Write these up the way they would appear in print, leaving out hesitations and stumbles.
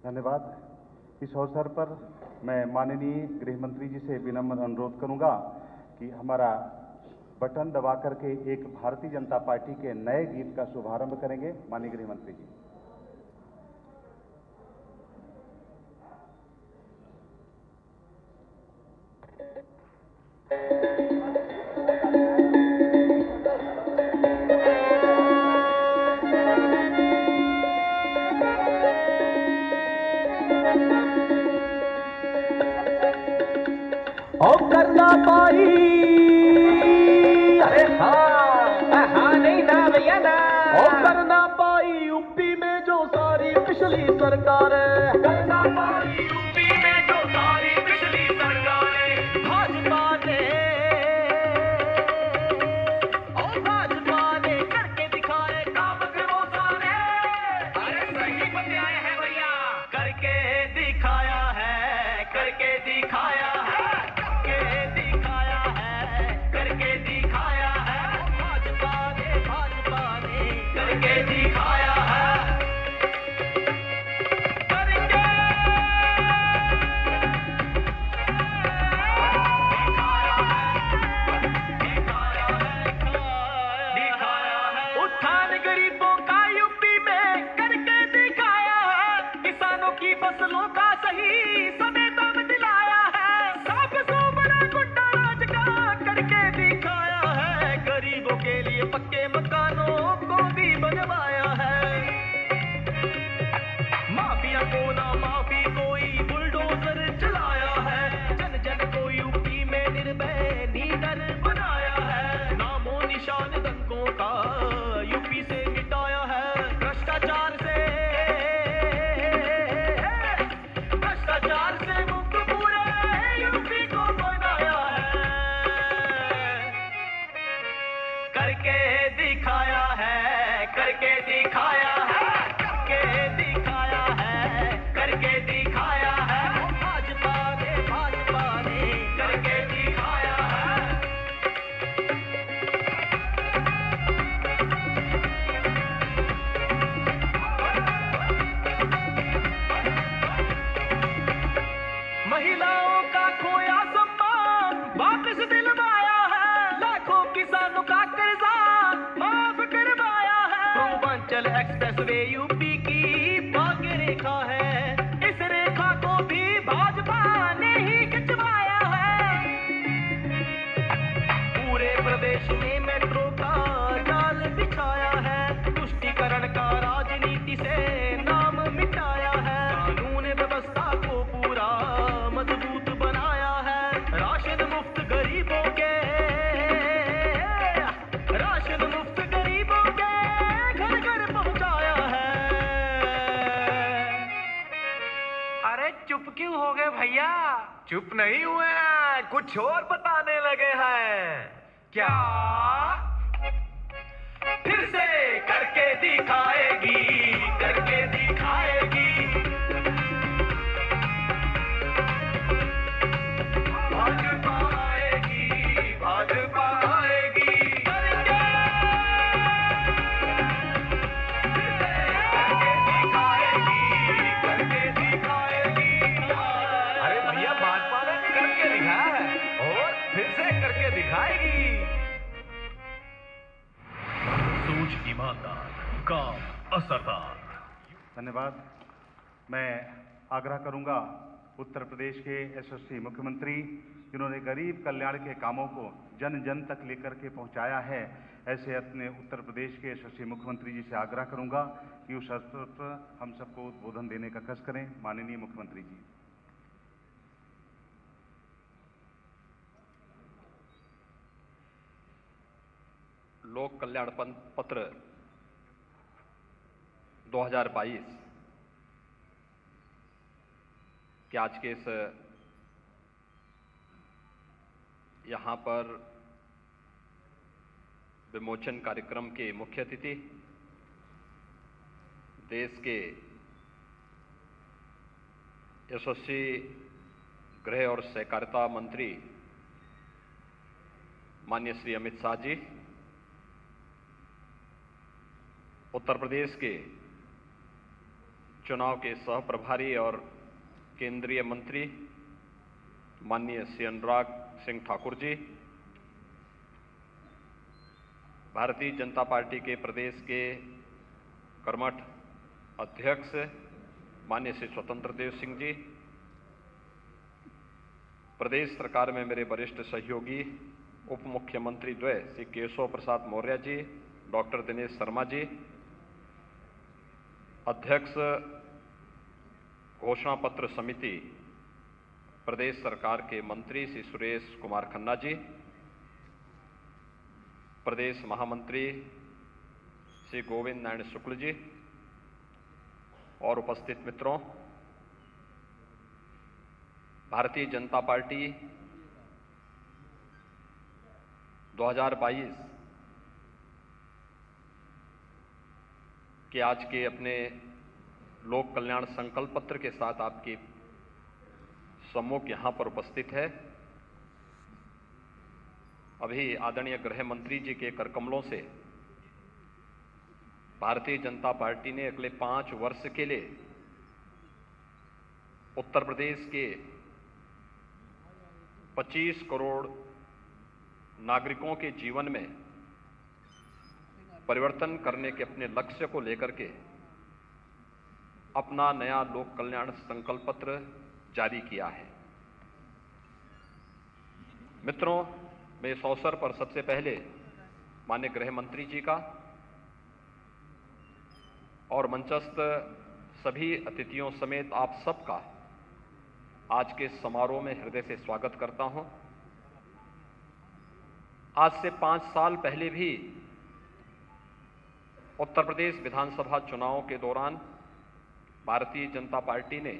धन्यवाद। इस अवसर पर मैं माननीय गृह मंत्री जी से विनम्र अनुरोध करूंगा कि हमारा बटन दबा करके एक भारतीय जनता पार्टी के नए गीत का शुभारंभ करेंगे। माननीय गृह मंत्री जी। ओ करना पाई, अरे हाँ नहीं ना भैया ना। ओ करना पाई यूपी में जो सारी पिछली सरकार है, करना पाई यूपी में जो सारी पिछली सरकार है। भाजपा ने करके दिखाए काम वो सारे। अरे सही बंदे आए हैं भैया, करके दिखाया है, करके दिखाया है, करके दिखाया है। भाजपा ने करके दिखाया है, दिखाया है। उत्थान गरीबों का यूपी में करके दिखाया है। किसानों की फसलों का सही समय दाम दिलाया है। साफ सुथरा गुंडा राज का करके दिखाया है। गरीबों के लिए पक्के मकानों को भी बनवाया है। माफिया को ना माफी कोई बुलडोजर चलाया है। जन जन को यूपी में निर्भय लीडर बनाया है। नामो निशान दंगों का यूपी से मिटाया है। भ्रष्टाचार से मुक्त पूरे यूपी को बनाया है। करके दिखाया है, करके दिखाया है, करके दिखाया है, करके दिखाया है। भाजपा ने करके दिखाया है। महिलाओं का खोया सम्मान वापस दिलवाया है। लाखों किसानों का कर्जा माफ करवाया है। पूर्वांचल एक्सप्रेस वे यूपी की भाग्य रेखा है। इस रेखा को भी भाजपा ने ही खिंचवाया है। पूरे प्रदेश में मेट्रो का जाल बिछाया है। तुष्टीकरण का राजनीति से नाम मिटाया है। कानून व्यवस्था को पूरा मजबूत बनाया है। राशन मुफ्त गरीबों के घर घर पहुंचाया है। अरे चुप क्यों हो गए भैया? चुप नहीं हुए हैं, कुछ और बताने लगे हैं। क्या फिर से करके दिखाएगी, करके दिखाएगी। भाजपा आएगी, भाजपा आएगी। करके दिखाएगी, करके दिखाएगी। अरे भैया, भाजपा ने करके दिखाया है और फिर से करके दिखाएगी। सोच ईमानदार, काम असरदार। धन्यवाद। मैं आग्रह करूंगा उत्तर प्रदेश के यशस्वी मुख्यमंत्री जिन्होंने गरीब कल्याण के कामों को जन जन तक लेकर के पहुंचाया है, ऐसे अपने उत्तर प्रदेश के यशस्वी मुख्यमंत्री जी से आग्रह करूंगा कि उस अवसर पर हम सबको उद्बोधन देने का कष्ट करें। माननीय मुख्यमंत्री जी। लोक कल्याण पत्र 2022 के आज के इस यहाँ पर विमोचन कार्यक्रम के मुख्य अतिथि देश के यशस्वी गृह और सहकारिता मंत्री माननीय श्री अमित शाह जी, उत्तर प्रदेश के चुनाव के सह प्रभारी और केंद्रीय मंत्री माननीय श्री अनुराग सिंह ठाकुर जी, भारतीय जनता पार्टी के प्रदेश के कर्मठ अध्यक्ष माननीय श्री स्वतंत्र देव सिंह जी, प्रदेश सरकार में मेरे वरिष्ठ सहयोगी उप मुख्यमंत्री द्वय श्री केशव प्रसाद मौर्य जी, डॉक्टर दिनेश शर्मा जी, अध्यक्ष घोषणा पत्र समिति प्रदेश सरकार के मंत्री श्री सुरेश कुमार खन्ना जी, प्रदेश महामंत्री श्री गोविंद नारायण शुक्ल जी और उपस्थित मित्रों, भारतीय जनता पार्टी 2022 के आज के अपने लोक कल्याण संकल्प पत्र के साथ आपके सम्मुख यहां पर उपस्थित है। अभी आदरणीय गृह मंत्री जी के करकमलों से भारतीय जनता पार्टी ने अगले 5 वर्ष के लिए उत्तर प्रदेश के 25 करोड़ नागरिकों के जीवन में परिवर्तन करने के अपने लक्ष्य को लेकर के अपना नया लोक कल्याण संकल्प पत्र जारी किया है। मित्रों, मैं इस अवसर पर सबसे पहले माननीय गृह मंत्री जी का और मंचस्थ सभी अतिथियों समेत आप सबका आज के समारोह में हृदय से स्वागत करता हूं। आज से 5 साल पहले भी उत्तर प्रदेश विधानसभा चुनावों के दौरान भारतीय जनता पार्टी ने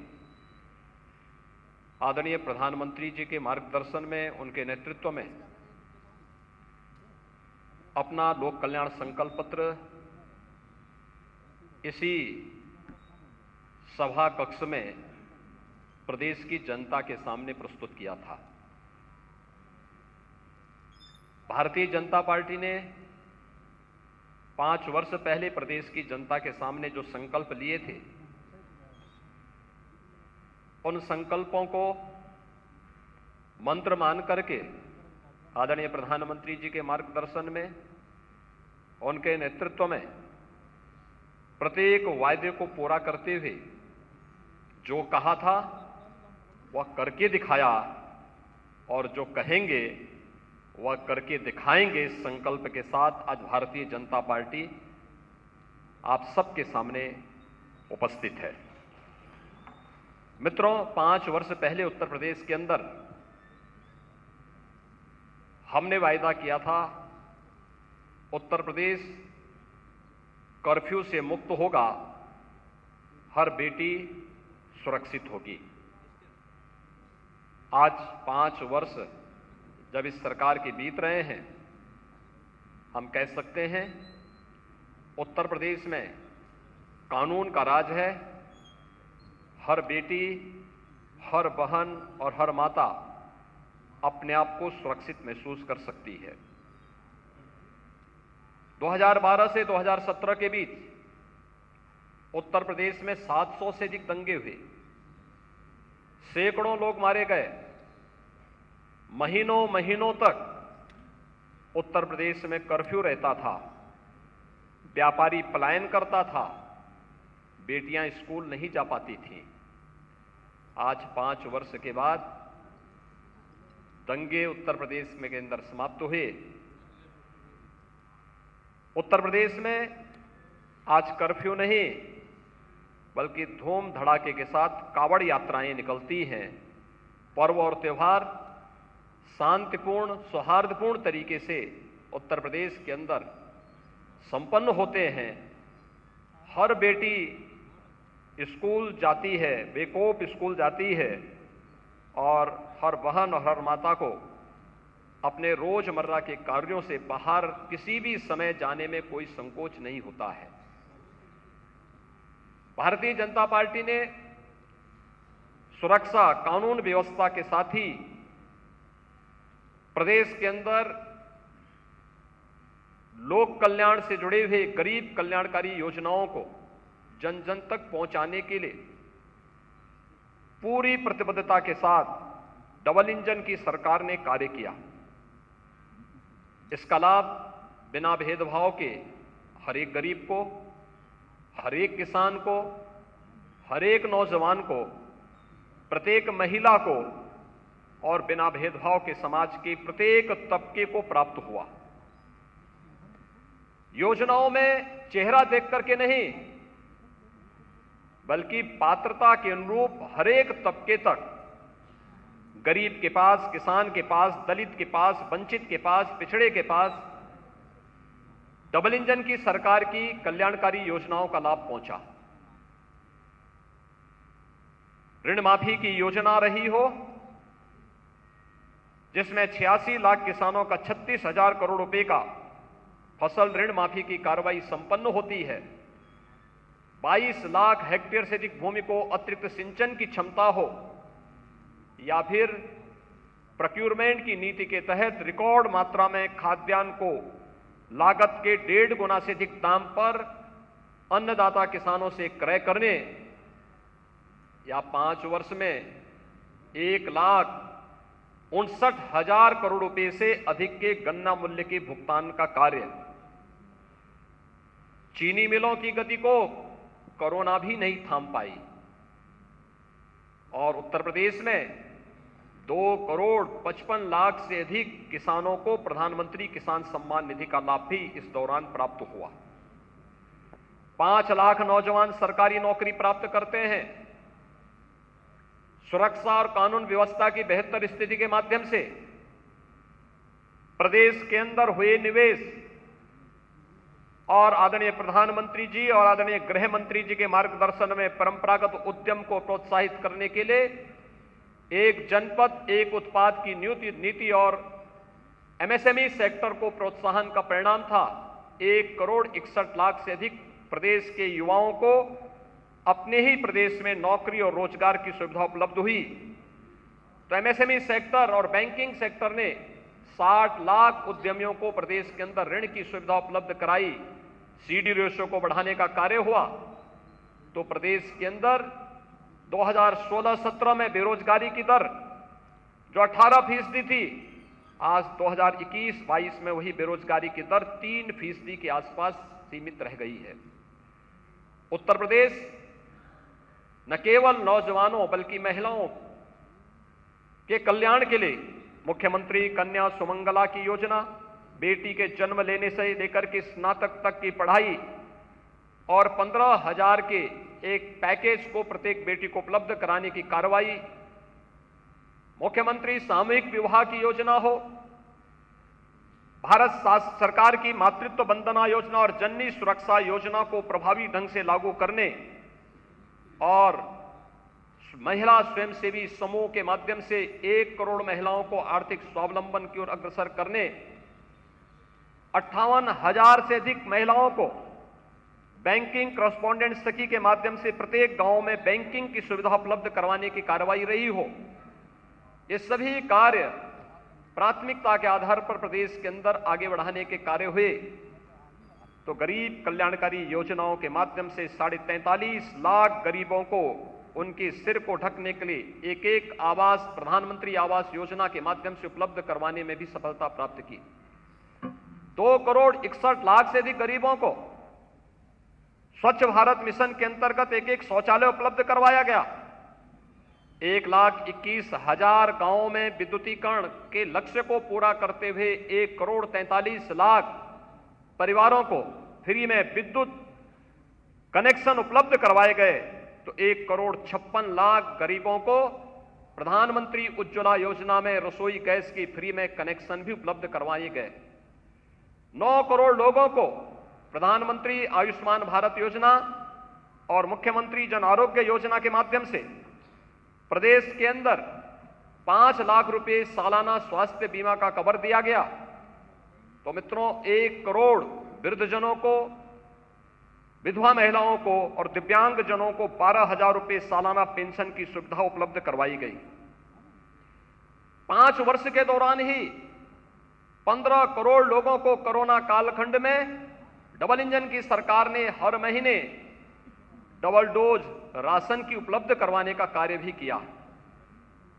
आदरणीय प्रधानमंत्री जी के मार्गदर्शन में, उनके नेतृत्व में अपना लोक कल्याण संकल्प पत्र इसी सभा कक्ष में प्रदेश की जनता के सामने प्रस्तुत किया था। भारतीय जनता पार्टी ने 5 वर्ष पहले प्रदेश की जनता के सामने जो संकल्प लिए थे, उन संकल्पों को मंत्र मान करके आदरणीय प्रधानमंत्री जी के मार्गदर्शन में, उनके नेतृत्व में प्रत्येक वायदे को पूरा करते हुए जो कहा था वह करके दिखाया और जो कहेंगे वह करके दिखाएंगे। इस संकल्प के साथ आज भारतीय जनता पार्टी आप सबके सामने उपस्थित है। मित्रों, 5 वर्ष पहले उत्तर प्रदेश के अंदर हमने वायदा किया था उत्तर प्रदेश कर्फ्यू से मुक्त होगा, हर बेटी सुरक्षित होगी। आज 5 वर्ष जब इस सरकार के बीत रहे हैं, हम कह सकते हैं उत्तर प्रदेश में कानून का राज है। हर बेटी, हर बहन और हर माता अपने आप को सुरक्षित महसूस कर सकती है। 2012 से 2017 के बीच उत्तर प्रदेश में 700 से अधिक दंगे हुए, सैकड़ों लोग मारे गए, महीनों महीनों तक उत्तर प्रदेश में कर्फ्यू रहता था, व्यापारी पलायन करता था, बेटियां स्कूल नहीं जा पाती थीं। आज 5 वर्ष के बाद दंगे उत्तर प्रदेश में के अंदर समाप्त हुए। उत्तर प्रदेश में आज कर्फ्यू नहीं बल्कि धूम धड़ाके के साथ कावड़ यात्राएं निकलती हैं। पर्व और त्योहार शांतिपूर्ण, सौहार्दपूर्ण तरीके से उत्तर प्रदेश के अंदर संपन्न होते हैं। हर बेटी स्कूल जाती है, बेखौफ स्कूल जाती है और हर बहन और हर माता को अपने रोजमर्रा के कार्यों से बाहर किसी भी समय जाने में कोई संकोच नहीं होता है। भारतीय जनता पार्टी ने सुरक्षा, कानून व्यवस्था के साथ ही प्रदेश के अंदर लोक कल्याण से जुड़े हुए गरीब कल्याणकारी योजनाओं को जन जन तक पहुंचाने के लिए पूरी प्रतिबद्धता के साथ डबल इंजन की सरकार ने कार्य किया। इसका लाभ बिना भेदभाव के हर एक गरीब को, हर एक किसान को, हर एक नौजवान को, प्रत्येक महिला को और बिना भेदभाव के समाज के प्रत्येक तबके को प्राप्त हुआ। योजनाओं में चेहरा देख करके नहीं, बल्कि पात्रता के अनुरूप हर एक तबके तक, गरीब के पास, किसान के पास, दलित के पास, वंचित के पास, पिछड़े के पास डबल इंजन की सरकार की कल्याणकारी योजनाओं का लाभ पहुंचा। ऋण माफी की योजना रही हो, जिसमें 86 लाख किसानों का 36,000 करोड़ रुपए का फसल ऋण माफी की कार्रवाई संपन्न होती है। 22 लाख हेक्टेयर से अधिक भूमि को अतिरिक्त सिंचन की क्षमता हो, या फिर प्रोक्यूरमेंट की नीति के तहत रिकॉर्ड मात्रा में खाद्यान्न को लागत के 1.5 गुना से अधिक दाम पर अन्नदाता किसानों से क्रय करने, या 5 वर्ष में 1,59,000 करोड़ रुपए से अधिक के गन्ना मूल्य के भुगतान का कार्य। चीनी मिलों की गति को कोरोना भी नहीं थाम पाई और उत्तर प्रदेश में 2,55,00,000 से अधिक किसानों को प्रधानमंत्री किसान सम्मान निधि का लाभ भी इस दौरान प्राप्त हुआ। 5 लाख नौजवान सरकारी नौकरी प्राप्त करते हैं। सुरक्षा और कानून व्यवस्था की बेहतर स्थिति के माध्यम से प्रदेश के अंदर हुए निवेश और आदरणीय प्रधानमंत्री जी और आदरणीय गृह मंत्री जी के मार्गदर्शन में परंपरागत उद्यम को प्रोत्साहित करने के लिए एक जनपद एक उत्पाद की नीति और एमएसएमई सेक्टर को प्रोत्साहन का परिणाम था। 1,61,00,000 से अधिक प्रदेश के युवाओं को अपने ही प्रदेश में नौकरी और रोजगार की सुविधा उपलब्ध हुई। तो एमएसएमई सेक्टर और बैंकिंग सेक्टर ने 60 लाख उद्यमियों को प्रदेश के अंदर ऋण की सुविधा उपलब्ध कराई। सीडी रेशो को बढ़ाने का कार्य हुआ। तो प्रदेश के अंदर 2016-17 में बेरोजगारी की दर जो 18% थी, आज 2021-22 में वही बेरोजगारी की दर 3% के आसपास सीमित रह गई है। उत्तर प्रदेश न केवल नौजवानों बल्कि महिलाओं के कल्याण के लिए मुख्यमंत्री कन्या सुमंगला की योजना, बेटी के जन्म लेने से लेकर के स्नातक तक की पढ़ाई और 15,000 के एक पैकेज को प्रत्येक बेटी को उपलब्ध कराने की कार्रवाई, मुख्यमंत्री सामूहिक विवाह की योजना हो, भारत सरकार की मातृत्व वंदना योजना और जननी सुरक्षा योजना को प्रभावी ढंग से लागू करने और महिला स्वयंसेवी समूह के माध्यम से 1 करोड़ महिलाओं को आर्थिक स्वावलंबन की ओर अग्रसर करने, 58,000 से अधिक महिलाओं को बैंकिंग करस्पॉन्डेंट सखी के माध्यम से प्रत्येक गांव में बैंकिंग की सुविधा उपलब्ध करवाने की कार्रवाई रही हो। ये सभी कार्य प्राथमिकता के आधार पर प्रदेश के अंदर आगे बढ़ाने के कार्य हुए। तो गरीब कल्याणकारी योजनाओं के माध्यम से 43.5 लाख गरीबों को उनके सिर को ढकने के लिए एक आवास, प्रधानमंत्री आवास योजना के माध्यम से उपलब्ध करवाने में भी सफलता प्राप्त की। 2,61,00,000 से अधिक गरीबों को स्वच्छ भारत मिशन के अंतर्गत एक शौचालय उपलब्ध करवाया गया। 1,21,000 गांवों में विद्युतीकरण के लक्ष्य को पूरा करते हुए 1,43,00,000 परिवारों को फ्री में विद्युत कनेक्शन उपलब्ध करवाए गए। तो 1,56,00,000 गरीबों को प्रधानमंत्री उज्ज्वला योजना में रसोई गैस की फ्री में कनेक्शन भी उपलब्ध करवाए गए। 9 करोड़ लोगों को प्रधानमंत्री आयुष्मान भारत योजना और मुख्यमंत्री जन आरोग्य योजना के माध्यम से प्रदेश के अंदर 5 लाख रुपए सालाना स्वास्थ्य बीमा का कवर दिया गया। तो मित्रों, 1 करोड़ वृद्धजनों को, विधवा महिलाओं को और दिव्यांग जनों को 12,000 रुपए सालाना पेंशन की सुविधा उपलब्ध करवाई गई। 5 वर्ष के दौरान ही 15 करोड़ लोगों को कोरोना कालखंड में डबल इंजन की सरकार ने हर महीने डबल डोज राशन की उपलब्ध करवाने का कार्य भी किया।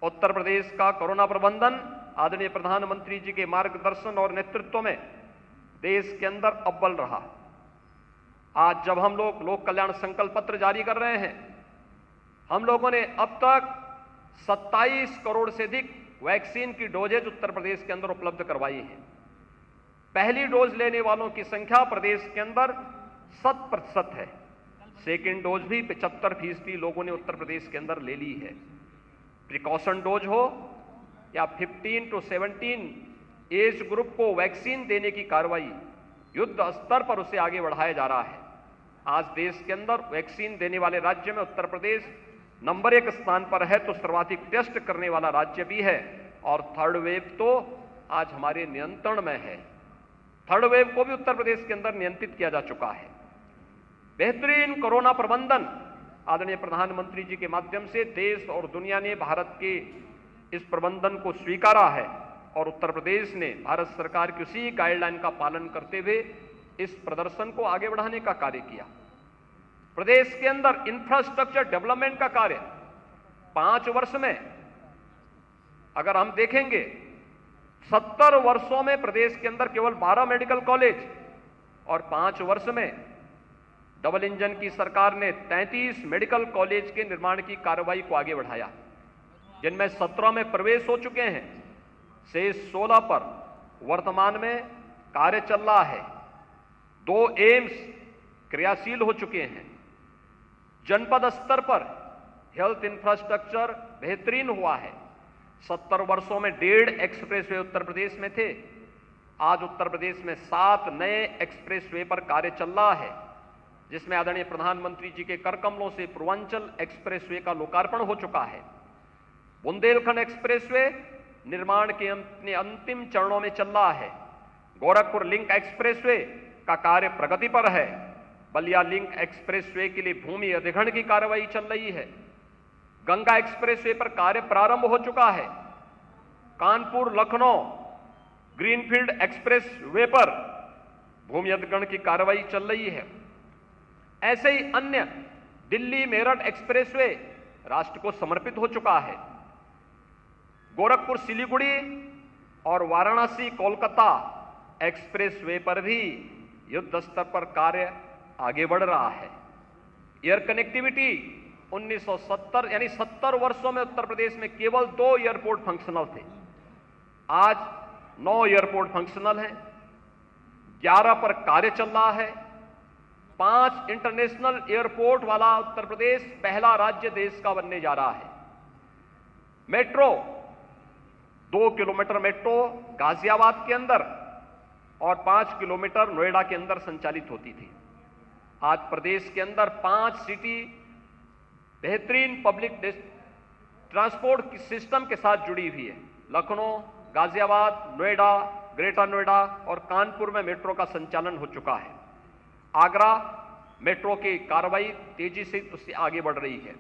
उत्तर प्रदेश का कोरोना प्रबंधन आदरणीय प्रधानमंत्री जी के मार्गदर्शन और नेतृत्व में देश के अंदर अव्वल रहा। आज जब हम लोक कल्याण संकल्प पत्र जारी कर रहे हैं, हम लोगों ने अब तक 27 करोड़ से अधिक वैक्सीन की डोजेज उत्तर प्रदेश के अंदर उपलब्ध करवाई है। पहली डोज लेने वालों की संख्या प्रदेश के अंदर 100% है। सेकेंड डोज भी 75% लोगों ने उत्तर प्रदेश के अंदर ले ली है। प्रिकॉशन डोज हो या 15 to 17 एज ग्रुप को वैक्सीन देने की कार्रवाई युद्ध स्तर पर उसे आगे बढ़ाया जा रहा है। आज देश के अंदर वैक्सीन देने वाले राज्य में उत्तर प्रदेश नंबर 1 स्थान पर है, तो सर्वाधिक टेस्ट करने वाला राज्य भी है। और थर्ड वेव तो आज हमारे नियंत्रण में है। थर्ड वेव को भी उत्तर प्रदेश के अंदर नियंत्रित किया जा चुका है। बेहतरीन कोरोना प्रबंधन आदरणीय प्रधानमंत्री जी के माध्यम से देश और दुनिया ने भारत के इस प्रबंधन को स्वीकारा है और उत्तर प्रदेश ने भारत सरकार की उसी गाइडलाइन का पालन करते हुए इस प्रदर्शन को आगे बढ़ाने का कार्य किया। प्रदेश के अंदर इंफ्रास्ट्रक्चर डेवलपमेंट का कार्य 5 वर्ष में अगर हम देखेंगे, 70 वर्षों में प्रदेश के अंदर केवल 12 मेडिकल कॉलेज और 5 वर्ष में डबल इंजन की सरकार ने 33 मेडिकल कॉलेज के निर्माण की कार्रवाई को आगे बढ़ाया, जिनमें 17 में प्रवेश हो चुके हैं, शेष 16 पर वर्तमान में कार्य चल रहा है। 2 एम्स क्रियाशील हो चुके हैं। जनपद स्तर पर हेल्थ इंफ्रास्ट्रक्चर बेहतरीन हुआ है। 70 वर्षों में 1.5 एक्सप्रेसवे उत्तर प्रदेश में थे, आज उत्तर प्रदेश में 7 नए एक्सप्रेसवे पर कार्य चल रहा है, जिसमें आदरणीय प्रधानमंत्री जी के कर कमलों से पूर्वांचल एक्सप्रेसवे का लोकार्पण हो चुका है। बुंदेलखंड एक्सप्रेसवे निर्माण के अपने अंतिम चरणों में चल रहा है। गोरखपुर लिंक एक्सप्रेसवे का कार्य प्रगति पर है। बलिया लिंक एक्सप्रेसवे के लिए भूमि अधिग्रहण की कार्रवाई चल रही है। गंगा एक्सप्रेसवे पर कार्य प्रारंभ हो चुका है। कानपुर लखनऊ ग्रीनफील्ड एक्सप्रेसवे पर भूमि अधिग्रहण की कार्रवाई चल रही है। ऐसे ही अन्य दिल्ली मेरठ एक्सप्रेसवे राष्ट्र को समर्पित हो चुका है। गोरखपुर सिलीगुड़ी और वाराणसी कोलकाता एक्सप्रेसवे पर भी युद्ध स्तर पर कार्य आगे बढ़ रहा है। एयर कनेक्टिविटी 1970 यानी 70 वर्षों में उत्तर प्रदेश में केवल 2 एयरपोर्ट फंक्शनल थे, आज 9 एयरपोर्ट फंक्शनल हैं। 11 पर कार्य चल रहा है। 5 इंटरनेशनल एयरपोर्ट वाला उत्तर प्रदेश पहला राज्य देश का बनने जा रहा है। मेट्रो 2 किलोमीटर मेट्रो गाजियाबाद के अंदर और 5 किलोमीटर नोएडा के अंदर संचालित होती थी। आज प्रदेश के अंदर 5 सिटी बेहतरीन पब्लिक ट्रांसपोर्ट सिस्टम के साथ जुड़ी हुई है। लखनऊ, गाजियाबाद, नोएडा, ग्रेटर नोएडा और कानपुर में मेट्रो का संचालन हो चुका है। आगरा मेट्रो की कार्रवाई तेजी से उससे आगे बढ़ रही है।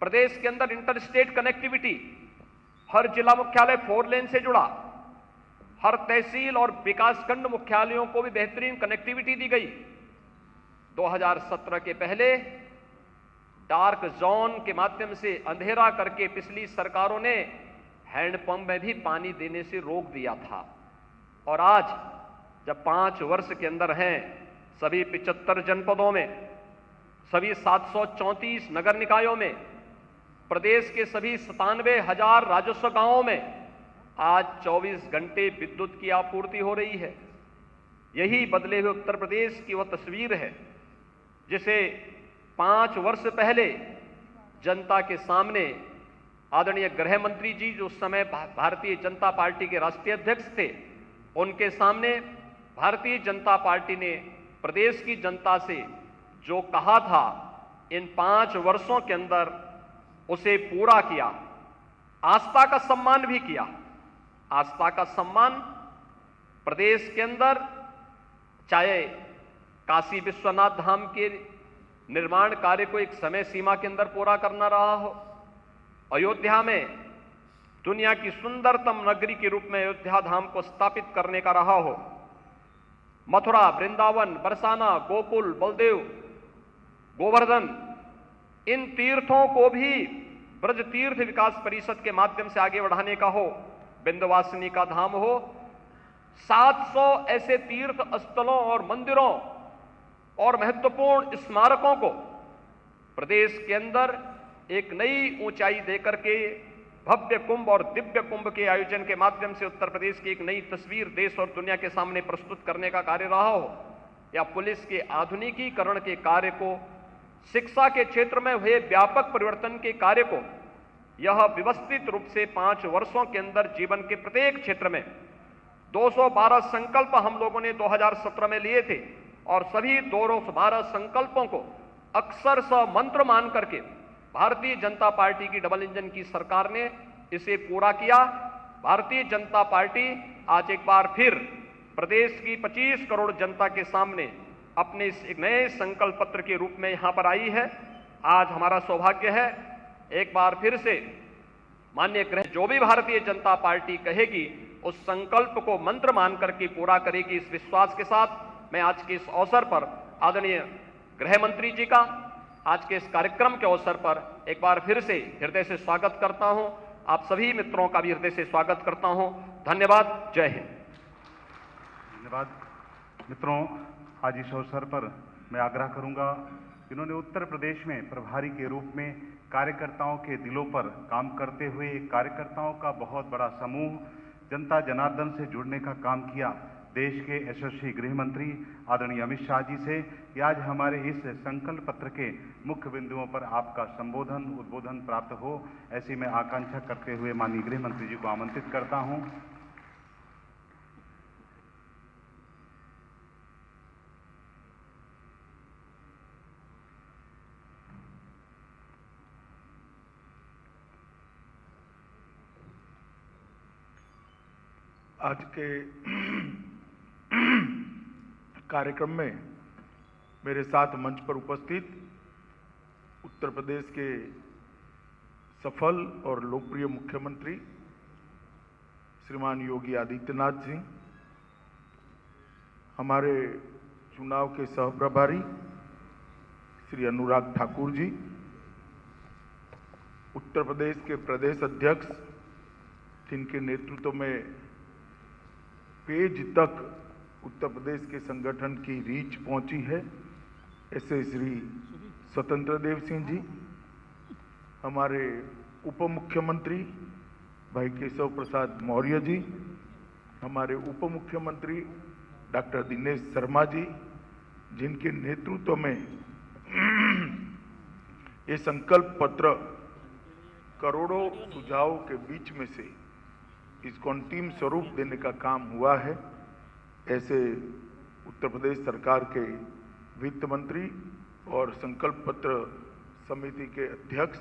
प्रदेश के अंदर इंटरस्टेट कनेक्टिविटी, हर जिला मुख्यालय 4 लेन से जुड़ा, हर तहसील और विकासखंड मुख्यालयों को भी बेहतरीन कनेक्टिविटी दी गई। 2017 के पहले डार्क जोन के माध्यम से अंधेरा करके पिछली सरकारों ने हैंडपंप में भी पानी देने से रोक दिया था। और आज जब 5 वर्ष के अंदर हैं, सभी 75 जनपदों में, सभी 734 नगर निकायों में, प्रदेश के सभी 97,000 राजस्व गांवों में आज 24 घंटे विद्युत की आपूर्ति हो रही है। यही बदले हुए उत्तर प्रदेश की वह तस्वीर है जिसे 5 वर्ष पहले जनता के सामने आदरणीय गृह मंत्री जी, जो उस समय भारतीय जनता पार्टी के राष्ट्रीय अध्यक्ष थे, उनके सामने भारतीय जनता पार्टी ने प्रदेश की जनता से जो कहा था, इन 5 वर्षों के अंदर उसे पूरा किया। आस्था का सम्मान भी किया। आस्था का सम्मान प्रदेश के अंदर चाहे काशी विश्वनाथ धाम के निर्माण कार्य को एक समय सीमा के अंदर पूरा करना रहा हो, अयोध्या में दुनिया की सुंदरतम नगरी के रूप में अयोध्या धाम को स्थापित करने का रहा हो, मथुरा, वृंदावन, बरसाना, गोकुल, बलदेव, गोवर्धन इन तीर्थों को भी ब्रज तीर्थ विकास परिषद के माध्यम से आगे बढ़ाने का हो, विंध्यवासिनी का धाम हो, 700 ऐसे तीर्थ स्थलों और मंदिरों और महत्वपूर्ण स्मारकों को प्रदेश के अंदर एक नई ऊंचाई देकर के भव्य कुंभ और दिव्य कुंभ के आयोजन के माध्यम से उत्तर प्रदेश की एक नई तस्वीर देश और दुनिया के सामने प्रस्तुत करने का कार्य रहा हो, या पुलिस के आधुनिकीकरण के कार्य को, शिक्षा के क्षेत्र में हुए व्यापक परिवर्तन के कार्य को, यह व्यवस्थित रूप से 5 वर्षों के अंदर जीवन के प्रत्येक क्षेत्र में 212 संकल्प हम लोगों ने 2017 में लिए थे और सभी 212 संकल्पों को अक्षरशः मंत्र मान करके भारतीय जनता पार्टी की डबल इंजन की सरकार ने इसे पूरा किया। भारतीय जनता पार्टी आज एक बार फिर प्रदेश की 25 करोड़ जनता के सामने अपने इस एक नए संकल्प पत्र के रूप में यहां पर आई है। आज हमारा सौभाग्य है, एक बार फिर से माननीय गृह जो भी भारतीय जनता पार्टी कहेगी उस संकल्प को मंत्र मान करके पूरा करेगी। इस विश्वास के साथ मैं आज के इस अवसर पर आदरणीय गृह मंत्री जी का आज के इस कार्यक्रम के अवसर पर एक बार फिर से हृदय से स्वागत करता हूं। आप सभी मित्रों का भी हृदय से स्वागत करता हूं। धन्यवाद। जय हिंद। धन्यवाद। मित्रों, आज इस अवसर पर मैं आग्रह करूंगा, इन्होंने उत्तर प्रदेश में प्रभारी के रूप में कार्यकर्ताओं के दिलों पर काम करते हुए कार्यकर्ताओं का बहुत बड़ा समूह जनता जनार्दन से जुड़ने का काम किया। देश के यशस्वी गृह मंत्री आदरणीय अमित शाह जी से कि आज हमारे इस संकल्प पत्र के मुख्य बिंदुओं पर आपका संबोधन उद्बोधन प्राप्त हो, ऐसी मैं आकांक्षा करते हुए माननीय गृह मंत्री जी को आमंत्रित करता हूं। आज के कार्यक्रम में मेरे साथ मंच पर उपस्थित उत्तर प्रदेश के सफल और लोकप्रिय मुख्यमंत्री श्रीमान योगी आदित्यनाथ जी, हमारे चुनाव के सहप्रभारी श्री अनुराग ठाकुर जी, उत्तर प्रदेश के प्रदेश अध्यक्ष जिनके नेतृत्व में पेज तक उत्तर प्रदेश के संगठन की रीच पहुंची है, ऐसे श्री स्वतंत्र देव सिंह जी, हमारे उप मुख्यमंत्री भाई केशव प्रसाद मौर्य जी, हमारे उप मुख्यमंत्री डॉक्टर दिनेश शर्मा जी, जिनके नेतृत्व में ये संकल्प पत्र करोड़ों सुझावों के बीच में से इसको अंतिम स्वरूप देने का काम हुआ है, ऐसे उत्तर प्रदेश सरकार के वित्त मंत्री और संकल्प पत्र समिति के अध्यक्ष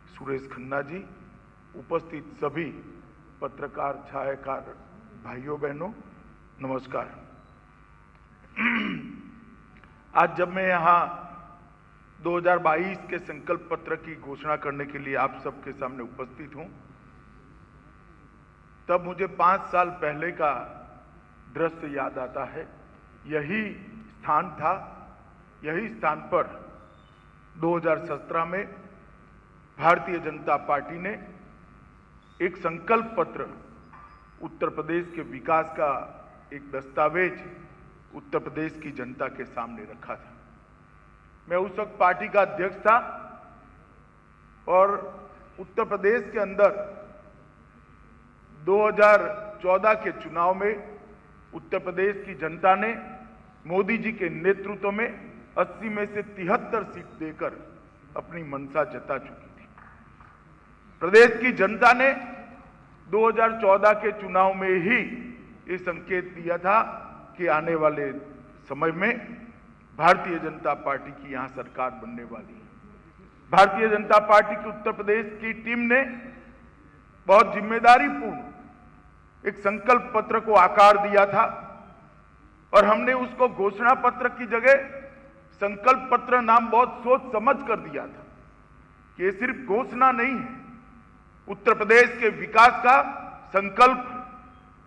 सुरेश खन्ना जी, उपस्थित सभी पत्रकार छायाकार भाइयों बहनों, नमस्कार। आज जब मैं यहाँ 2022 के संकल्प पत्र की घोषणा करने के लिए आप सबके सामने उपस्थित हूँ, तब मुझे 5 साल पहले का दृश्य याद आता है। यही स्थान था, यही स्थान पर 2017 में भारतीय जनता पार्टी ने एक संकल्प पत्र उत्तर प्रदेश के विकास का एक दस्तावेज उत्तर प्रदेश की जनता के सामने रखा था। मैं उस वक्त पार्टी का अध्यक्ष था और उत्तर प्रदेश के अंदर 2014 के चुनाव में उत्तर प्रदेश की जनता ने मोदी जी के नेतृत्व में 80 में से 73 सीट देकर अपनी मंशा जता चुकी थी। प्रदेश की जनता ने 2014 के चुनाव में ही ये संकेत दिया था कि आने वाले समय में भारतीय जनता पार्टी की यहां सरकार बनने वाली है। भारतीय जनता पार्टी की उत्तर प्रदेश की टीम ने बहुत जिम्मेदारीपूर्ण एक संकल्प पत्र को आकार दिया था और हमने उसको घोषणा पत्र की जगह संकल्प पत्र नाम बहुत सोच समझ कर दिया था कि ये सिर्फ घोषणा नहीं है, उत्तर प्रदेश के विकास का संकल्प है,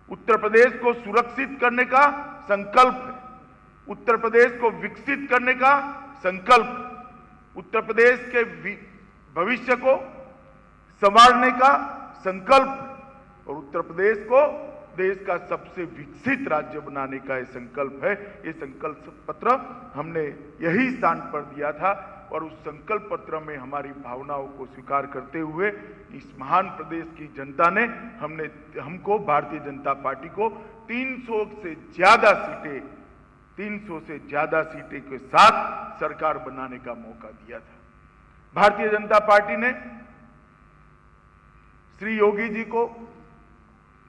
उत्तर प्रदेश को सुरक्षित करने का संकल्प है, उत्तर प्रदेश को विकसित करने का संकल्प। उत्तर प्रदेश के भविष्य को संवारने का संकल्प और उत्तर प्रदेश को देश का सबसे विकसित राज्य बनाने का ये संकल्प है। ये संकल्प पत्र हमने यही स्थान पर दिया था और उस संकल्प पत्र में हमारी भावनाओं को स्वीकार करते हुए इस महान प्रदेश की जनता ने हमको भारतीय जनता पार्टी को 300 से ज्यादा सीटें के साथ सरकार बनाने का मौका दिया था। भारतीय जनता पार्टी ने श्री योगी जी को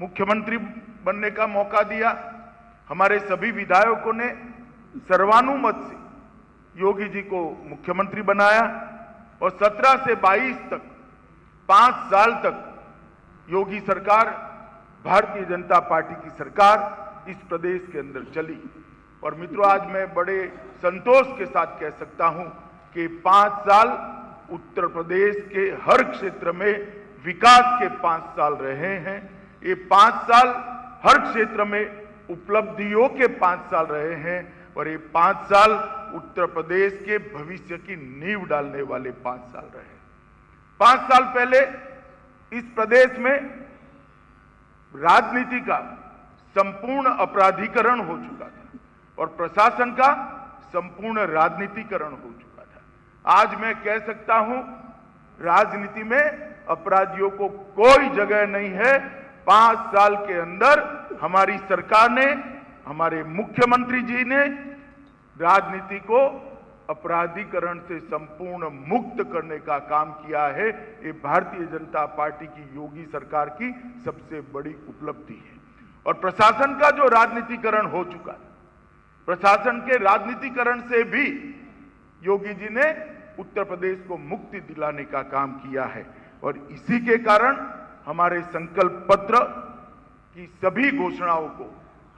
मुख्यमंत्री बनने का मौका दिया। हमारे सभी विधायकों ने सर्वानुमत से योगी जी को मुख्यमंत्री बनाया और 17 से 22 तक 5 साल तक योगी सरकार, भारतीय जनता पार्टी की सरकार इस प्रदेश के अंदर चली। और मित्रों, आज मैं बड़े संतोष के साथ कह सकता हूं कि 5 साल उत्तर प्रदेश के हर क्षेत्र में विकास के 5 साल रहे हैं। ये 5 साल हर क्षेत्र में उपलब्धियों के 5 साल रहे हैं और ये 5 साल उत्तर प्रदेश के भविष्य की नींव डालने वाले 5 साल रहे। 5 साल पहले इस प्रदेश में राजनीति का संपूर्ण अपराधीकरण हो चुका था और प्रशासन का संपूर्ण राजनीतिकरण हो चुका था। आज मैं कह सकता हूं, राजनीति में अपराधियों को कोई जगह नहीं है। 5 साल के अंदर हमारी सरकार ने, हमारे मुख्यमंत्री जी ने राजनीति को अपराधीकरण से संपूर्ण मुक्त करने का काम किया है। ये भारतीय जनता पार्टी की योगी सरकार की सबसे बड़ी उपलब्धि है। और प्रशासन का जो राजनीतिकरण हो चुका है, प्रशासन के राजनीतिकरण से भी योगी जी ने उत्तर प्रदेश को मुक्ति दिलाने का काम किया है। और इसी के कारण हमारे संकल्प पत्र की सभी घोषणाओं को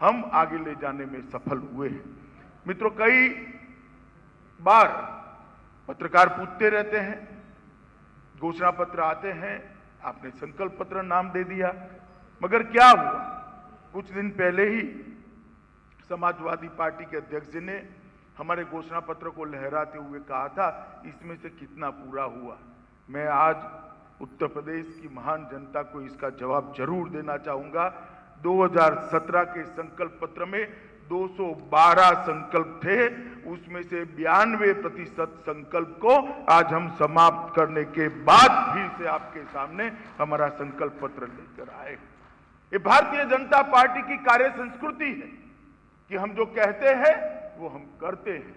हम आगे ले जाने में सफल हुए हैं। मित्रों, कई बार पत्रकार पूछते रहते हैं, घोषणा पत्र आते हैं, आपने संकल्प पत्र नाम दे दिया, मगर क्या हुआ? कुछ दिन पहले ही समाजवादी पार्टी के अध्यक्ष जी ने हमारे घोषणा पत्र को लहराते हुए कहा था, इसमें से कितना पूरा हुआ। मैं आज उत्तर प्रदेश की महान जनता को इसका जवाब जरूर देना चाहूंगा। 2017 के संकल्प पत्र में 212 संकल्प थे, उसमें से 92% संकल्प को आज हम समाप्त करने के बाद फिर से आपके सामने हमारा संकल्प पत्र लेकर आए। ये भारतीय जनता पार्टी की कार्य संस्कृति है कि हम जो कहते हैं वो हम करते हैं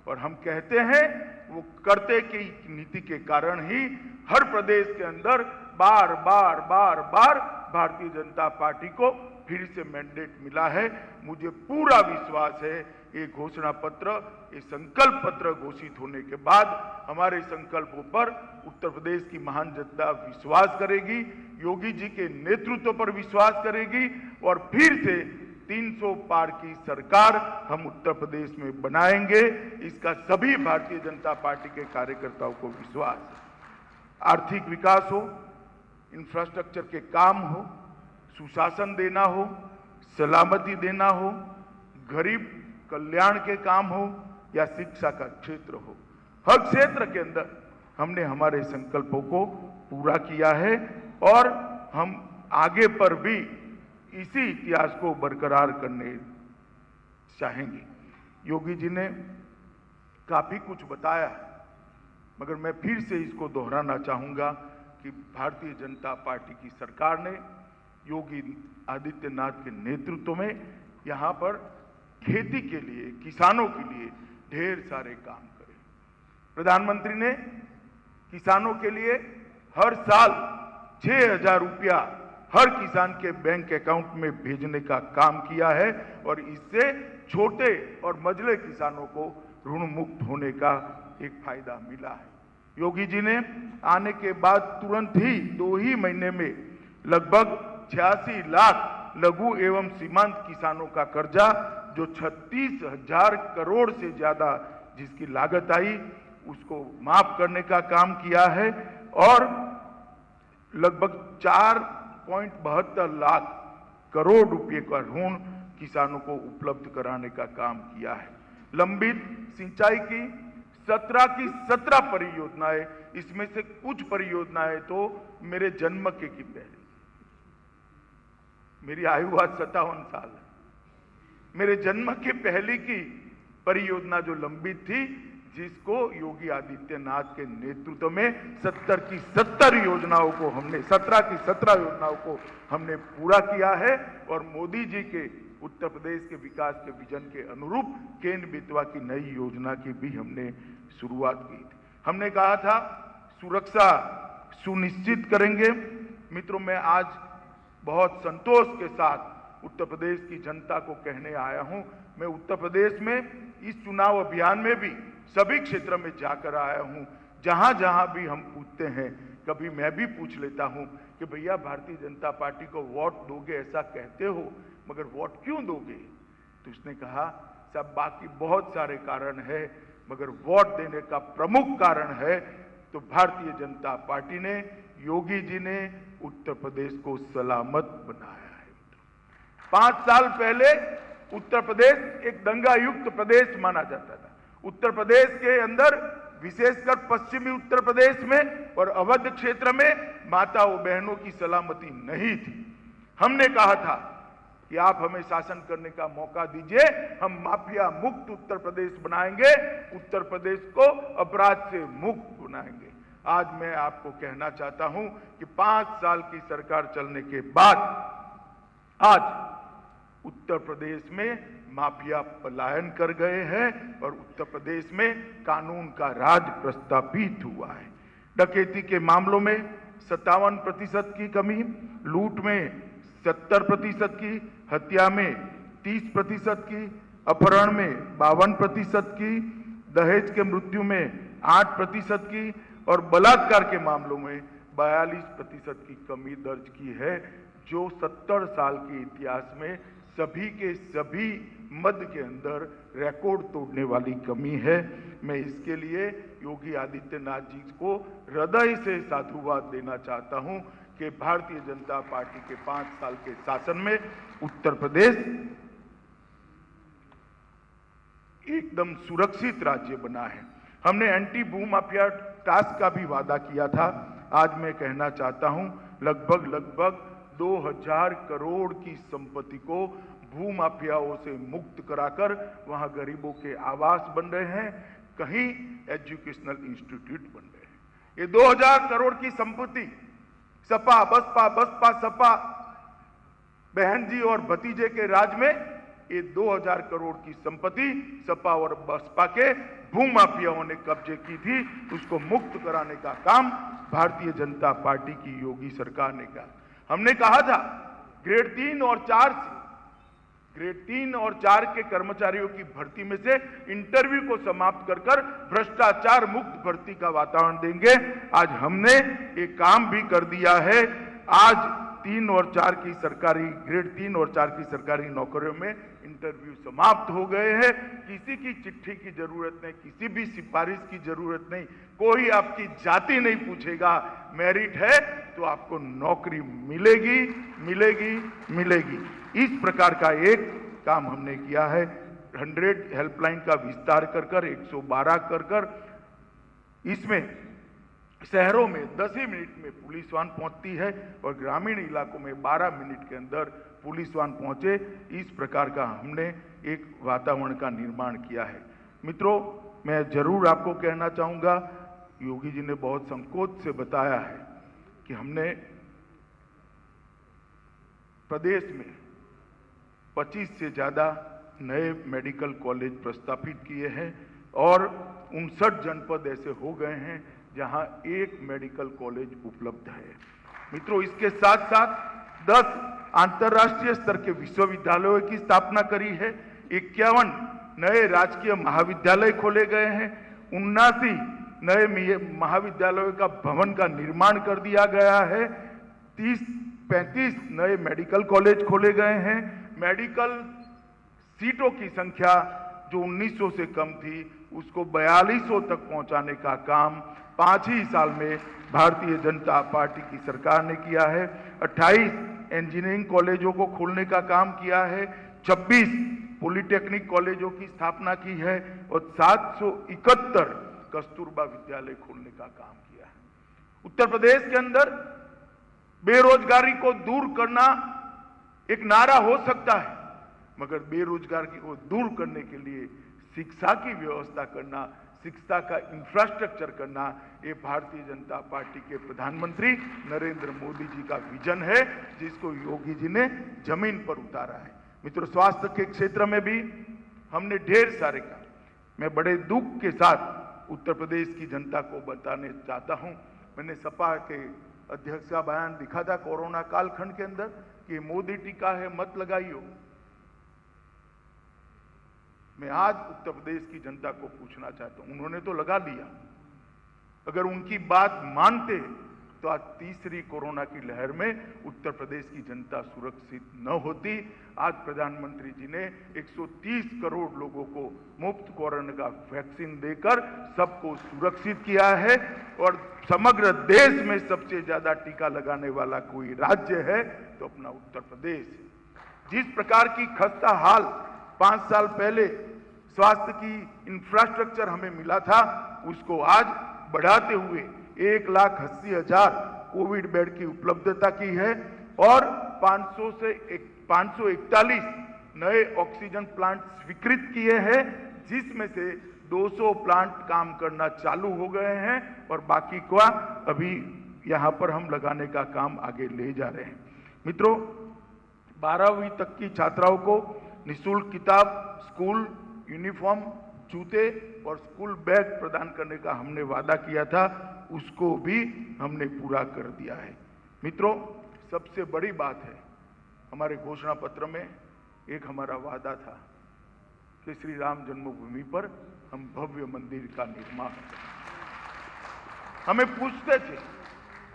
और हम कहते हैं वो करते की नीति के कारण ही हर प्रदेश के अंदर बार बार भारतीय जनता पार्टी को फिर से मैंडेट मिला है। मुझे पूरा विश्वास है ये घोषणा पत्र, ये संकल्प पत्र घोषित होने के बाद हमारे संकल्पों पर उत्तर प्रदेश की महान जनता विश्वास करेगी, योगी जी के नेतृत्व पर विश्वास करेगी और फिर से 300 पार की सरकार हम उत्तर प्रदेश में बनाएंगे। इसका सभी भारतीय जनता पार्टी के कार्यकर्ताओं को विश्वास है। आर्थिक विकास हो, इंफ्रास्ट्रक्चर के काम हो, सुशासन देना हो, सलामती देना हो, गरीब कल्याण के काम हो या शिक्षा का क्षेत्र हो, हर क्षेत्र के अंदर हमने हमारे संकल्पों को पूरा किया है और हम आगे पर भी इसी इतिहास को बरकरार करने चाहेंगे। योगी जी ने काफी कुछ बताया, मगर मैं फिर से इसको दोहराना चाहूंगा कि भारतीय जनता पार्टी की सरकार ने योगी आदित्यनाथ के नेतृत्व में यहां पर खेती के लिए, किसानों के लिए ढेर सारे काम करे। प्रधानमंत्री ने किसानों के लिए हर साल 6,000 रुपया हर किसान के बैंक अकाउंट में भेजने का काम किया है और इससे छोटे और मझले किसानों को ऋण मुक्त होने का एक फायदा मिला है। योगी जी ने आने के बाद तुरंत ही 2 ही महीने में लगभग 86 लाख लघु एवं सीमांत किसानों का कर्जा, जो 36,000 करोड़ से ज्यादा जिसकी लागत आई, उसको माफ करने का काम किया है और लगभग 4.72 लाख करोड़ रुपए का ऋण किसानों को उपलब्ध कराने का काम किया है। लंबित सिंचाई की 17 की 17 परियोजनाएं, इसमें से कुछ परियोजनाएं तो मेरे जन्म की पहली। मेरी आयु आज 57 साल है। मेरे जन्म के पहले की परियोजना जो लंबित थी, जिसको योगी आदित्यनाथ के नेतृत्व में 17 की 17 योजनाओं को हमने 17 की 17 योजनाओं को हमने पूरा किया है। और मोदी जी के उत्तर प्रदेश के विकास के विजन के अनुरूप केन बेतवा की नई योजना की भी हमने शुरुआत की थी। हमने कहा था सुरक्षा सुनिश्चित करेंगे। मित्रों, मैं आज बहुत संतोष के साथ उत्तर प्रदेश की जनता को कहने आया हूं, मैं उत्तर प्रदेश में इस चुनाव अभियान में भी सभी क्षेत्र में जाकर आया हूं। जहां जहां भी हम पूछते हैं, कभी मैं भी पूछ लेता हूं कि भैया भारतीय जनता पार्टी को वोट दोगे, ऐसा कहते हो, मगर वोट क्यों दोगे? तो उसने कहा सब बाकी बहुत सारे कारण है, मगर वोट देने का प्रमुख कारण है तो भारतीय जनता पार्टी ने, योगी जी ने उत्तर प्रदेश को सलामत बनाया है। 5 साल पहले उत्तर प्रदेश एक दंगा युक्त प्रदेश माना जाता था। उत्तर प्रदेश के अंदर, विशेषकर पश्चिमी उत्तर प्रदेश में और अवध क्षेत्र में माताओं बहनों की सलामती नहीं थी। हमने कहा था कि आप हमें शासन करने का मौका दीजिए, हम माफिया मुक्त उत्तर प्रदेश बनाएंगे, उत्तर प्रदेश को अपराध से मुक्त बनाएंगे। आज मैं आपको कहना चाहता हूं कि 5 साल की सरकार चलने के बाद आज उत्तर प्रदेश में माफिया पलायन कर गए हैं और उत्तर प्रदेश में कानून का राज प्रस्थापित हुआ है। डकैती के मामलों में 57% की कमी, लूट में 70% की, हत्या में 30% की, अपहरण में 52% की, दहेज के मृत्यु में 8% की और बलात्कार के मामलों में 42% की कमी दर्ज की है, जो 70 साल के इतिहास में सभी के सभी मध्य के अंदर रिकॉर्ड तोड़ने वाली कमी है। मैं इसके लिए योगी आदित्यनाथ जी को हृदय से साधुवाद देना चाहता हूं कि भारतीय जनता पार्टी के 5 साल के शासन में उत्तर प्रदेश एकदम सुरक्षित राज्य बना है। हमने एंटी भूमाफिया टास्क का भी वादा किया था। आज मैं कहना चाहता हूं लगभग 2000 करोड़ की संपत्ति को भूमाफियाओं से मुक्त कराकर वहां गरीबों के आवास बन रहे हैं, कहीं एजुकेशनल इंस्टीट्यूट बन रहे हैं। ये 2000 करोड़ की संपत्ति सपा बसपा सपा बहन जी और भतीजे के राज में ये 2000 करोड़ की संपत्ति सपा और बसपा के भूमाफियाओं ने कब्जे की थी, उसको मुक्त कराने का काम भारतीय जनता पार्टी की योगी सरकार ने किया। हमने कहा था ग्रेड 3 और 4 के कर्मचारियों की भर्ती में से इंटरव्यू को समाप्त कर भ्रष्टाचार मुक्त भर्ती का वातावरण देंगे। आज हमने एक काम भी कर दिया है। आज 3 और 4 की सरकारी ग्रेड 3 और 4 की सरकारी नौकरियों में इंटरव्यू समाप्त हो गए हैं। किसी की चिट्ठी की जरूरत नहीं, किसी भी सिफारिश की जरूरत नहीं, कोई आपकी जाति नहीं पूछेगा। मेरिट है तो आपको नौकरी मिलेगी मिलेगी मिलेगी। इस प्रकार का एक काम हमने किया है। 100 हेल्पलाइन का विस्तार कर 112 कर इसमें शहरों में 10 ही मिनट में पुलिस वाहन पहुंचती है और ग्रामीण इलाकों में 12 मिनट के अंदर पुलिस वाहन पहुंचे। इस प्रकार का हमने एक वातावरण का निर्माण किया है। मित्रों, मैं जरूर आपको कहना चाहूंगा, योगी जी ने बहुत संकोच से बताया है कि हमने प्रदेश में 25 से ज्यादा नए मेडिकल कॉलेज प्रस्तावित किए हैं और 59 जनपद ऐसे हो गए हैं जहां एक मेडिकल कॉलेज उपलब्ध है। मित्रों, इसके साथ साथ 10 अंतर्राष्ट्रीय स्तर के विश्वविद्यालयों की स्थापना करी है। 51 नए राजकीय महाविद्यालय खोले गए हैं। 79 नए महाविद्यालयों का भवन का निर्माण कर दिया गया है। 30-35 नए मेडिकल कॉलेज खोले गए हैं। मेडिकल सीटों की संख्या जो 1900 से कम थी उसको 4200 तक पहुंचाने का काम 5 ही साल में भारतीय जनता पार्टी की सरकार ने किया है। 28 इंजीनियरिंग कॉलेजों को खोलने का काम किया है। 26 पॉलिटेक्निक कॉलेजों की स्थापना की है और 771 कस्तूरबा विद्यालय खोलने का काम किया है। उत्तर प्रदेश के अंदर बेरोजगारी को दूर करना एक नारा हो सकता है, मगर बेरोजगारी को दूर करने के लिए शिक्षा की व्यवस्था करना, शिक्षा का इंफ्रास्ट्रक्चर करना, ये भारतीय जनता पार्टी के प्रधानमंत्री नरेंद्र मोदी जी का विजन है, जिसको योगी जी ने जमीन पर उतारा है। मित्रों, स्वास्थ्य के क्षेत्र में भी हमने ढेर सारे काम, मैं बड़े दुख के साथ उत्तर प्रदेश की जनता को बताने चाहता हूं। मैंने सपा के अध्यक्ष का बयान दिखा था कोरोना कालखंड के अंदर कि मोदी टीका है मत लगाइयो। मैं आज उत्तर प्रदेश की जनता को पूछना चाहता हूं, उन्होंने तो लगा लिया, अगर उनकी बात मानते तो आज तीसरी कोरोना की लहर में उत्तर प्रदेश की जनता सुरक्षित न होती। आज प्रधानमंत्री जी ने 130 करोड़ लोगों को मुफ्त कोरोना का वैक्सीन देकर सबको सुरक्षित किया है, और समग्र देश में सबसे ज्यादा टीका लगाने वाला कोई राज्य है तो अपना उत्तर प्रदेश है। जिस प्रकार की खस्ता हाल 5 साल पहले स्वास्थ्य की इंफ्रास्ट्रक्चर हमें मिला था, उसको आज बढ़ाते हुए 1,80,000 कोविड बेड की उपलब्धता की है, और 541 नए ऑक्सीजन प्लांट स्वीकृत किए हैं, जिसमें से 200 प्लांट काम करना चालू हो गए हैं, और बाकी का अभी यहां पर हम लगाने का काम आगे ले जा रहे हैं। मित्रों, 12वीं तक की छात्राओं को निःशुल्क किताब, स्कूल यूनिफॉर्म, जूते और स्कूल बैग प्रदान करने का हमने वादा किया था, उसको भी हमने पूरा कर दिया है। मित्रों, सबसे बड़ी बात है, हमारे घोषणा पत्र में एक हमारा वादा था कि श्री राम जन्मभूमि पर हम भव्य मंदिर का निर्माण करें। हमें पूछते थे,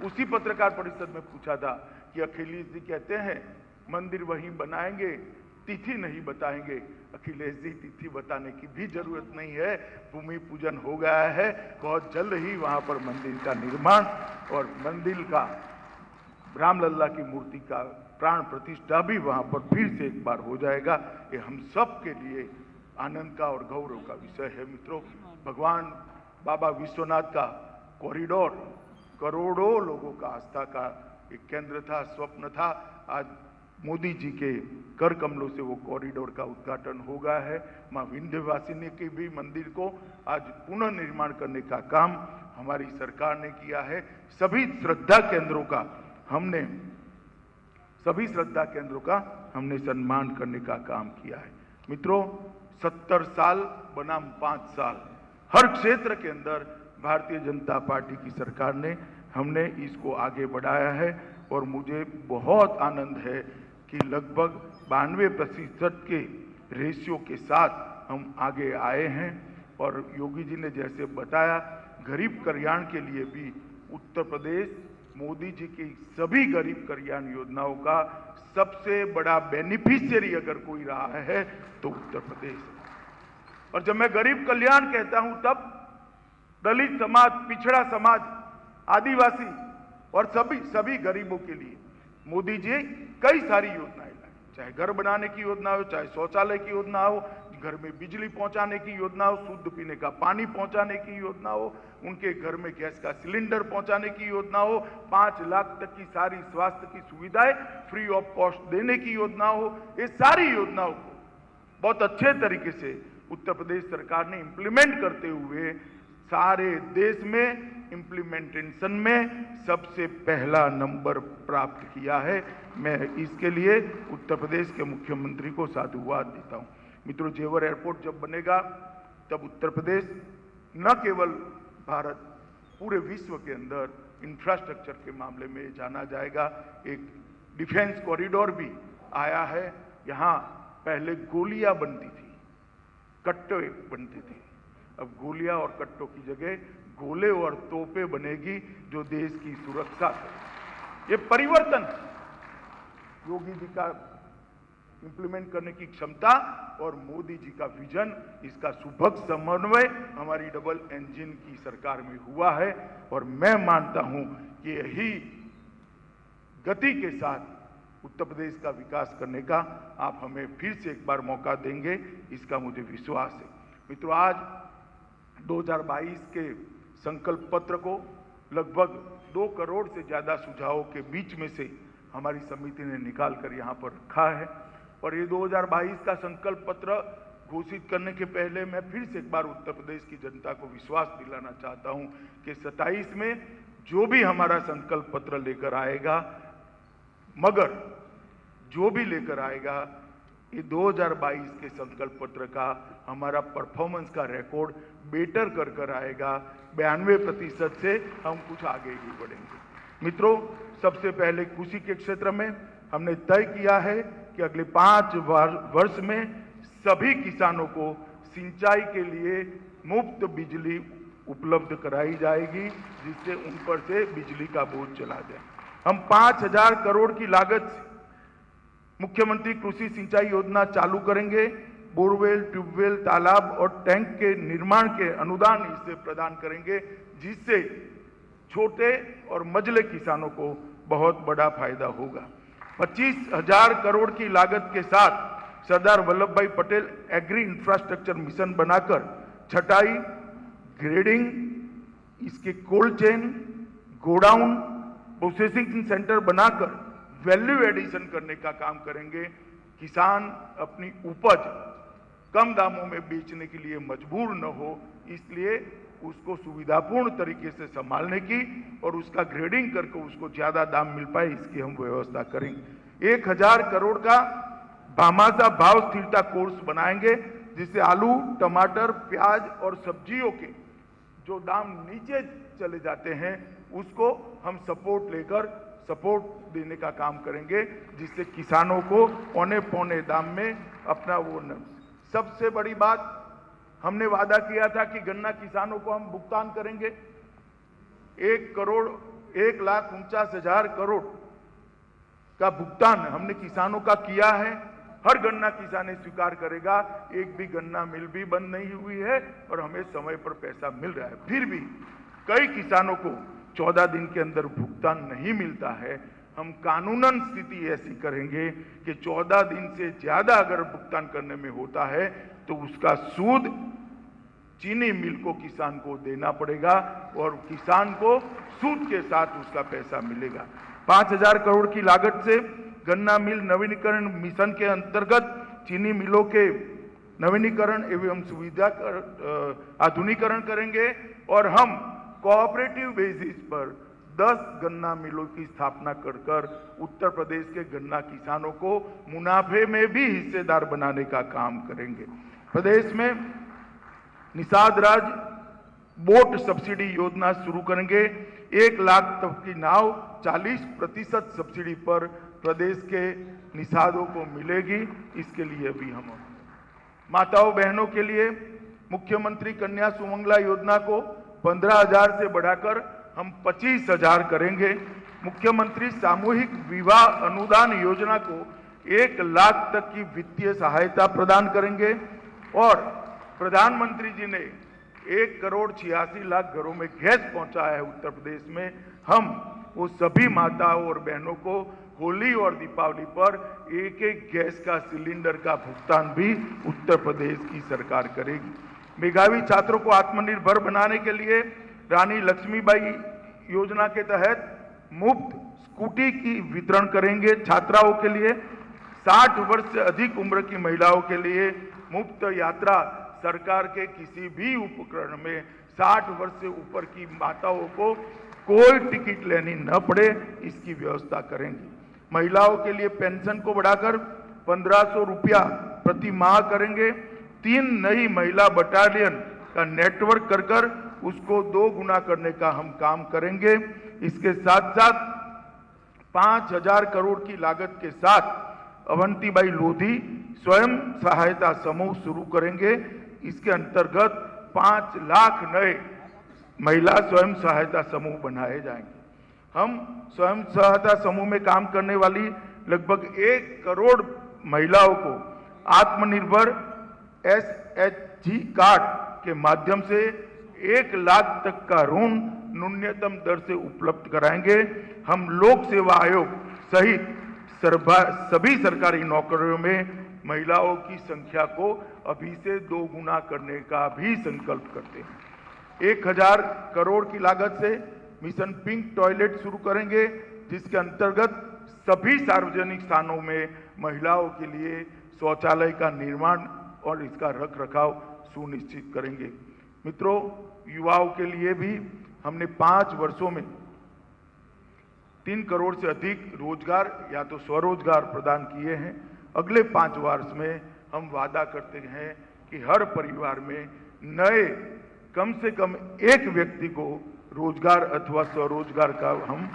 उसी पत्रकार परिषद में पूछा था कि अखिलेश जी कहते हैं मंदिर वहीं बनाएंगे, तिथि नहीं बताएंगे। अखिलेश जी, तिथि बताने की भी जरूरत नहीं है, भूमि पूजन हो गया है, बहुत जल्द ही वहां पर मंदिर का निर्माण और मंदिर का रामलल्ला की मूर्ति का प्राण प्रतिष्ठा भी वहां पर फिर से एक बार हो जाएगा। ये हम सब के लिए आनंद का और गौरव का विषय है। मित्रों, भगवान बाबा विश्वनाथ का कॉरिडोर करोड़ों लोगों का आस्था का एक केंद्र था, स्वप्न था। आज मोदी जी के कर कमलों से वो कॉरिडोर का उद्घाटन हो गया है। मां विंध्यवासिनी के भी मंदिर को आज पुनः निर्माण करने का काम हमारी सरकार ने किया है। सभी श्रद्धा केंद्रों का हमने सम्मान करने का काम किया है। मित्रों, 70 साल बनाम 5 साल, हर क्षेत्र के अंदर भारतीय जनता पार्टी की सरकार ने हमने इसको आगे बढ़ाया है, और मुझे बहुत आनंद है कि लगभग 92% के रेशियो के साथ हम आगे आए हैं। और योगी जी ने जैसे बताया, गरीब कल्याण के लिए भी उत्तर प्रदेश मोदी जी की सभी गरीब कल्याण योजनाओं का सबसे बड़ा बेनिफिशियरी अगर कोई रहा है तो उत्तर प्रदेश है। और जब मैं गरीब कल्याण कहता हूं, तब दलित समाज, पिछड़ा समाज, आदिवासी और सभी गरीबों के लिए मोदी जी कई सारी योजनाएं लाई, चाहे घर बनाने की योजना हो, चाहे शौचालय की योजना हो, घर में बिजली पहुंचाने की योजना हो, शुद्ध पीने का पानी पहुंचाने की योजना हो, उनके घर में गैस का सिलेंडर पहुंचाने की योजना हो, 5 लाख तक की सारी स्वास्थ्य की सुविधाएं फ्री ऑफ कॉस्ट देने की योजना हो। ये सारी योजनाओं को बहुत अच्छे तरीके से उत्तर प्रदेश सरकार ने इंप्लीमेंट करते हुए सारे देश में इंप्लीमेंटेशन में सबसे पहला नंबर प्राप्त किया है। मैं इसके लिए उत्तर प्रदेश के मुख्यमंत्री को साधुवाद देता हूं। मित्रों, जेवर एयरपोर्ट जब बनेगा तब उत्तर प्रदेश न केवल भारत, पूरे विश्व के अंदर इंफ्रास्ट्रक्चर के मामले में जाना जाएगा। एक डिफेंस कॉरिडोर भी आया है। यहां पहले गोलियां बनती थी, कट्टे बनते थे, अब गोलियां और कट्टों की जगह गोले और तोपें बनेगी, जो देश की सुरक्षा करे। ये परिवर्तन योगी जी का इंप्लीमेंट करने की क्षमता और मोदी जी का विजन, इसका सुभग समन्वय हमारी डबल इंजन की सरकार में हुआ है। और मैं मानता हूं कि यही गति के साथ उत्तर प्रदेश का विकास करने का आप हमें फिर से एक बार मौका देंगे, इसका मुझे विश्वास है। मित्रों, आज 2022 के संकल्प पत्र को लगभग 2 करोड़ से ज़्यादा सुझावों के बीच में से हमारी समिति ने निकाल कर यहाँ पर रखा है। और ये 2022 का संकल्प पत्र घोषित करने के पहले मैं फिर से एक बार उत्तर प्रदेश की जनता को विश्वास दिलाना चाहता हूँ कि 27 में जो भी हमारा संकल्प पत्र लेकर आएगा, मगर जो भी लेकर आएगा, ये 2022 के संकल्प पत्र का हमारा परफॉर्मेंस का रिकॉर्ड बेटर कर आएगा। 92% से हम कुछ आगे ही बढ़ेंगे। मित्रों, सबसे पहले कृषि के क्षेत्र में हमने तय किया है कि अगले 5 वर्ष में सभी किसानों को सिंचाई के लिए मुफ्त बिजली उपलब्ध कराई जाएगी, जिससे उन पर से बिजली का बोझ चला जाए। हम 5,000 करोड़ की लागत से मुख्यमंत्री कृषि सिंचाई योजना चालू करेंगे। बोरवेल, ट्यूबवेल, तालाब और टैंक के निर्माण के अनुदान इससे प्रदान करेंगे, जिससे छोटे और मझले किसानों को बहुत बड़ा फायदा होगा। 25,000 करोड़ की लागत के साथ सरदार वल्लभ भाई पटेल एग्री इंफ्रास्ट्रक्चर मिशन बनाकर छटाई, ग्रेडिंग, इसके cold chain, godown, processing centre बनाकर वैल्यू एडिशन करने का काम करेंगे। किसान अपनी उपज कम दामों में बेचने के लिए मजबूर न हो, इसलिए उसको सुविधापूर्ण तरीके से संभालने की और उसका ग्रेडिंग करके उसको ज्यादा दाम मिल पाए, इसकी हम व्यवस्था करेंगे। 1,000 करोड़ का भामाशाह भाव स्थिरता कोर्स बनाएंगे, जिससे आलू, टमाटर, प्याज और सब्जियों के जो दाम नीचे चले जाते हैं उसको हम सपोर्ट देने का काम करेंगे, जिससे किसानों को औने पौने दाम में अपना सबसे बड़ी बात, हमने वादा किया था कि गन्ना किसानों को हम भुगतान करेंगे। 1,49,000 करोड़ का भुगतान हमने किसानों का किया है। हर गन्ना किसान स्वीकार करेगा, एक भी गन्ना मिल भी बंद नहीं हुई है और हमें समय पर पैसा मिल रहा है। फिर भी कई किसानों को 14 दिन के अंदर भुगतान नहीं मिलता है। हम कानूनन स्थिति ऐसी करेंगे कि 14 दिन से ज्यादा अगर भुगतान करने में होता है तो उसका सूद चीनी मिल को किसान को देना पड़ेगा और किसान को सूद के साथ उसका पैसा मिलेगा। 5,000 करोड़ की लागत से गन्ना मिल नवीनीकरण मिशन के अंतर्गत चीनी मिलों के नवीनीकरण एवं सुविधा आधुनिकीकरण करेंगे और हम कोऑपरेटिव बेसिस पर 10 गन्ना मिलों की स्थापना कर उत्तर प्रदेश के गन्ना किसानों को मुनाफे में भी हिस्सेदार बनाने का काम करेंगे। प्रदेश में निषाद राज बोट सब्सिडी योजना शुरू करेंगे। 1 लाख तक की नाव 40% सब्सिडी पर प्रदेश के निषादों को मिलेगी। इसके लिए भी हम माताओं बहनों के लिए मुख्यमंत्री कन्या सुमंगला योजना को 15,000 से बढ़ाकर हम 25,000 करेंगे। मुख्यमंत्री सामूहिक विवाह अनुदान योजना को 1 लाख तक की वित्तीय सहायता प्रदान करेंगे और प्रधानमंत्री जी ने 1,86,00,000 घरों में गैस पहुंचाया है उत्तर प्रदेश में। हम वो सभी माताओं और बहनों को होली और दीपावली पर 1-1 गैस का सिलेंडर का भुगतान भी उत्तर प्रदेश की सरकार करेगी। मेधावी छात्रों को आत्मनिर्भर बनाने के लिए रानी लक्ष्मीबाई योजना के तहत मुफ्त स्कूटी की वितरण करेंगे। छात्राओं के लिए 60 वर्ष से अधिक उम्र की महिलाओं के लिए मुफ्त यात्रा, सरकार के किसी भी उपकरण में 60 वर्ष से ऊपर की माताओं को कोई टिकट लेनी न पड़े, इसकी व्यवस्था करेंगे। महिलाओं के लिए पेंशन को बढ़ाकर 1,500 रुपया प्रति माह करेंगे। 3 नई महिला बटालियन का नेटवर्क कर उसको 2 गुना करने का हम काम करेंगे। इसके साथ साथ 5,000 करोड़ की लागत के साथ अवंतीबाई लोधी स्वयं सहायता समूह शुरू करेंगे। इसके अंतर्गत 5 लाख नए महिला स्वयं सहायता समूह बनाए जाएंगे। हम स्वयं सहायता समूह में काम करने वाली लगभग 1 करोड़ महिलाओं को आत्मनिर्भर SHG कार्ड के माध्यम से 1 लाख तक का ऋण न्यूनतम दर से उपलब्ध कराएंगे। हम लोक सेवा आयोग सहित सभी सरकारी नौकरियों में महिलाओं की संख्या को अभी से 2 गुना करने का भी संकल्प करते हैं। 1000 करोड़ की लागत से मिशन पिंक टॉयलेट शुरू करेंगे, जिसके अंतर्गत सभी सार्वजनिक स्थानों में महिलाओं के लिए शौचालय का निर्माण और इसका रख रखाव सुनिश्चित करेंगे। मित्रों, युवाओं के लिए भी हमने 5 वर्षों में 3 करोड़ से अधिक रोजगार या तो स्वरोजगार प्रदान किए हैं। अगले 5 वर्ष में हम वादा करते हैं कि हर परिवार में नए कम से कम एक व्यक्ति को रोजगार अथवा स्वरोजगार का हम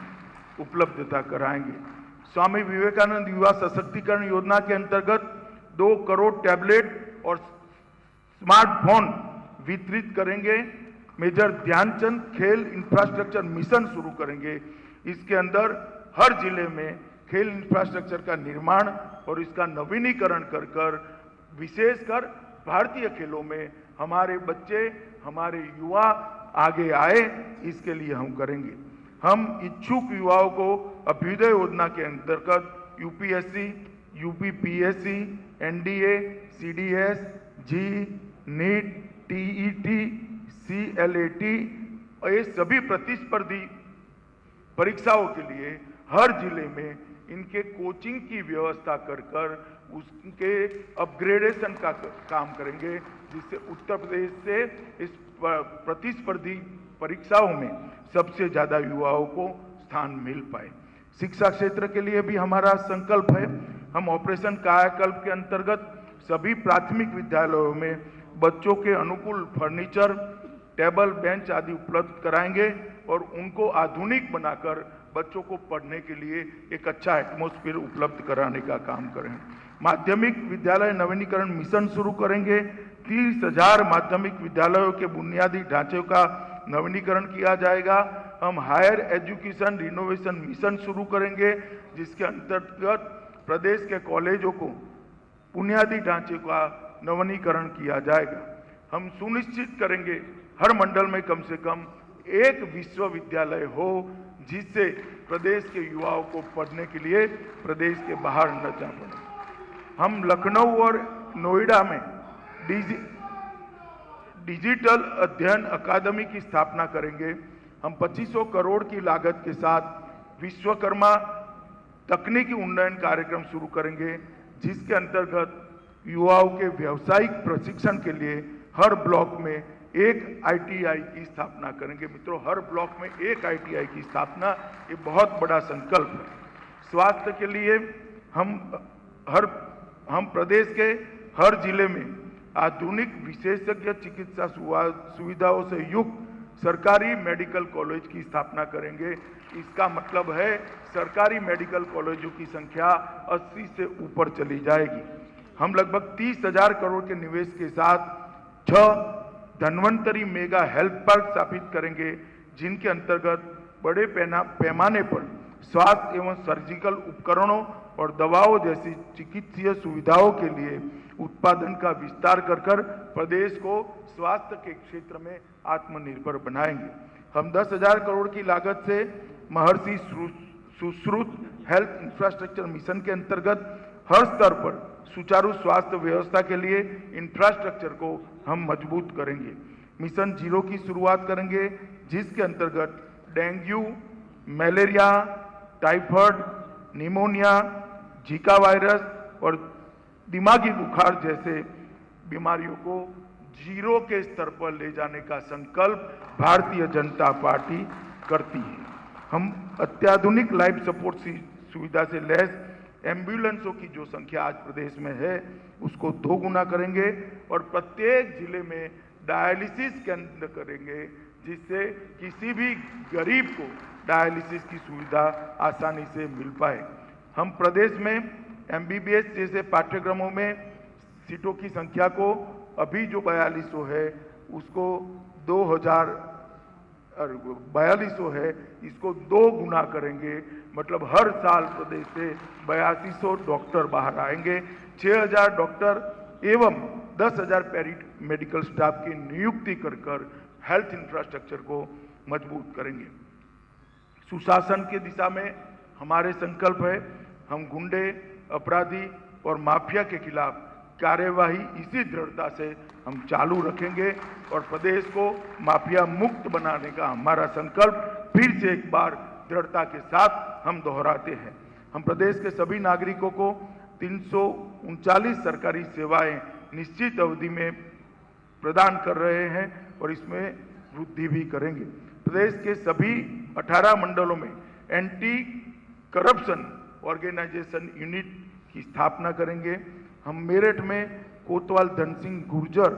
उपलब्धता कराएंगे। स्वामी विवेकानंद युवा सशक्तिकरण योजना के अंतर्गत 2 करोड़ टैबलेट और स्मार्टफोन वितरित करेंगे। मेजर ध्यानचंद खेल इंफ्रास्ट्रक्चर मिशन शुरू करेंगे। इसके अंदर हर जिले में खेल इंफ्रास्ट्रक्चर का निर्माण और इसका नवीनीकरण कर विशेषकर भारतीय खेलों में हमारे बच्चे, हमारे युवा आगे आए, इसके लिए हम करेंगे। हम इच्छुक युवाओं को अभ्युदय योजना के अंतर्गत यूपीएससी, यूपीपीएससी, एनडीए, सीडीएस, जी, नीट, टीईटी, सीएलएटी और ये सभी प्रतिस्पर्धी परीक्षाओं के लिए हर जिले में इनके कोचिंग की व्यवस्था कर उसके अपग्रेडेशन का काम करेंगे, जिससे उत्तर प्रदेश से इस प्रतिस्पर्धी परीक्षाओं में सबसे ज्यादा युवाओं को स्थान मिल पाए। शिक्षा क्षेत्र के लिए भी हमारा संकल्प है। हम ऑपरेशन कायाकल्प के अंतर्गत सभी प्राथमिक विद्यालयों में बच्चों के अनुकूल फर्नीचर, टेबल, बेंच आदि उपलब्ध कराएंगे और उनको आधुनिक बनाकर बच्चों को पढ़ने के लिए एक अच्छा एटमॉस्फेयर उपलब्ध कराने का काम करें। माध्यमिक विद्यालय नवीनीकरण मिशन शुरू करेंगे। 30,000 माध्यमिक विद्यालयों के बुनियादी ढांचे का नवीनीकरण किया जाएगा। हम हायर एजुकेशन रिनोवेशन मिशन शुरू करेंगे, जिसके अंतर्गत प्रदेश के कॉलेजों को बुनियादी ढांचे का नवीनीकरण किया जाएगा। हम सुनिश्चित करेंगे हर मंडल में कम से कम एक विश्वविद्यालय हो, जिससे प्रदेश के युवाओं को पढ़ने के लिए प्रदेश के बाहर न जाना पड़े। हम लखनऊ और नोएडा में डिजिटल अध्ययन अकादमी की स्थापना करेंगे। हम 2500 करोड़ की लागत के साथ विश्वकर्मा तकनीकी उन्नयन कार्यक्रम शुरू करेंगे, जिसके अंतर्गत युवाओं के व्यावसायिक प्रशिक्षण के लिए हर ब्लॉक में एक आईटीआई की स्थापना करेंगे। मित्रों, हर ब्लॉक में एक आईटीआई की स्थापना, ये बहुत बड़ा संकल्प है। स्वास्थ्य के लिए हम प्रदेश के हर जिले में आधुनिक विशेषज्ञ चिकित्सा सुविधाओं से युक्त सरकारी मेडिकल कॉलेज की स्थापना करेंगे। इसका मतलब है सरकारी मेडिकल कॉलेजों की संख्या 80 से ऊपर चली जाएगी। हम लगभग 30,000 करोड़ के निवेश के साथ 6 धन्वंतरी मेगा हेल्थ पार्क स्थापित करेंगे, जिनके अंतर्गत बड़े पैमाने पर स्वास्थ्य एवं सर्जिकल उपकरणों और दवाओं जैसी चिकित्सीय सुविधाओं के लिए उत्पादन का विस्तार कर प्रदेश को स्वास्थ्य के क्षेत्र में आत्मनिर्भर बनाएंगे। हम 10,000 करोड़ की लागत से महर्षि सुश्रुत हेल्थ इंफ्रास्ट्रक्चर मिशन के अंतर्गत हर स्तर पर सुचारू स्वास्थ्य व्यवस्था के लिए इंफ्रास्ट्रक्चर को हम मजबूत करेंगे। मिशन जीरो की शुरुआत करेंगे, जिसके अंतर्गत dengue, malaria, typhoid, pneumonia, Zika virus और दिमागी बुखार जैसे बीमारियों को जीरो के स्तर पर ले जाने का संकल्प भारतीय जनता पार्टी करती है। हम अत्याधुनिक लाइफ सपोर्ट सुविधा से लैस एम्बुलेंसों की जो संख्या आज प्रदेश में है उसको 2 गुना करेंगे और प्रत्येक जिले में डायलिसिस केंद्र करेंगे, जिससे किसी भी गरीब को डायलिसिस की सुविधा आसानी से मिल पाए। हम प्रदेश में एमबीबीएस जैसे पाठ्यक्रमों में सीटों की संख्या को अभी जो 4200 है उसको 4200 है, इसको 2 गुना करेंगे। मतलब हर साल प्रदेश से 8200 डॉक्टर बाहर आएंगे। 6000 डॉक्टर एवं 10,000 मेडिकल स्टाफ की नियुक्ति कर हेल्थ इंफ्रास्ट्रक्चर को मजबूत करेंगे। सुशासन की दिशा में हमारे संकल्प है, हम गुंडे, अपराधी और माफिया के खिलाफ कार्यवाही इसी दृढ़ता से हम चालू रखेंगे और प्रदेश को माफिया मुक्त बनाने का हमारा संकल्प फिर से एक बार दृढ़ता के साथ हम दोहराते हैं। हम प्रदेश के सभी नागरिकों को 339 सरकारी सेवाएं निश्चित अवधि में प्रदान कर रहे हैं और इसमें वृद्धि भी करेंगे। प्रदेश के सभी 18 मंडलों में एंटी करप्शन ऑर्गेनाइजेशन यूनिट की स्थापना करेंगे। हम मेरठ में कोतवाल धन सिंह गुर्जर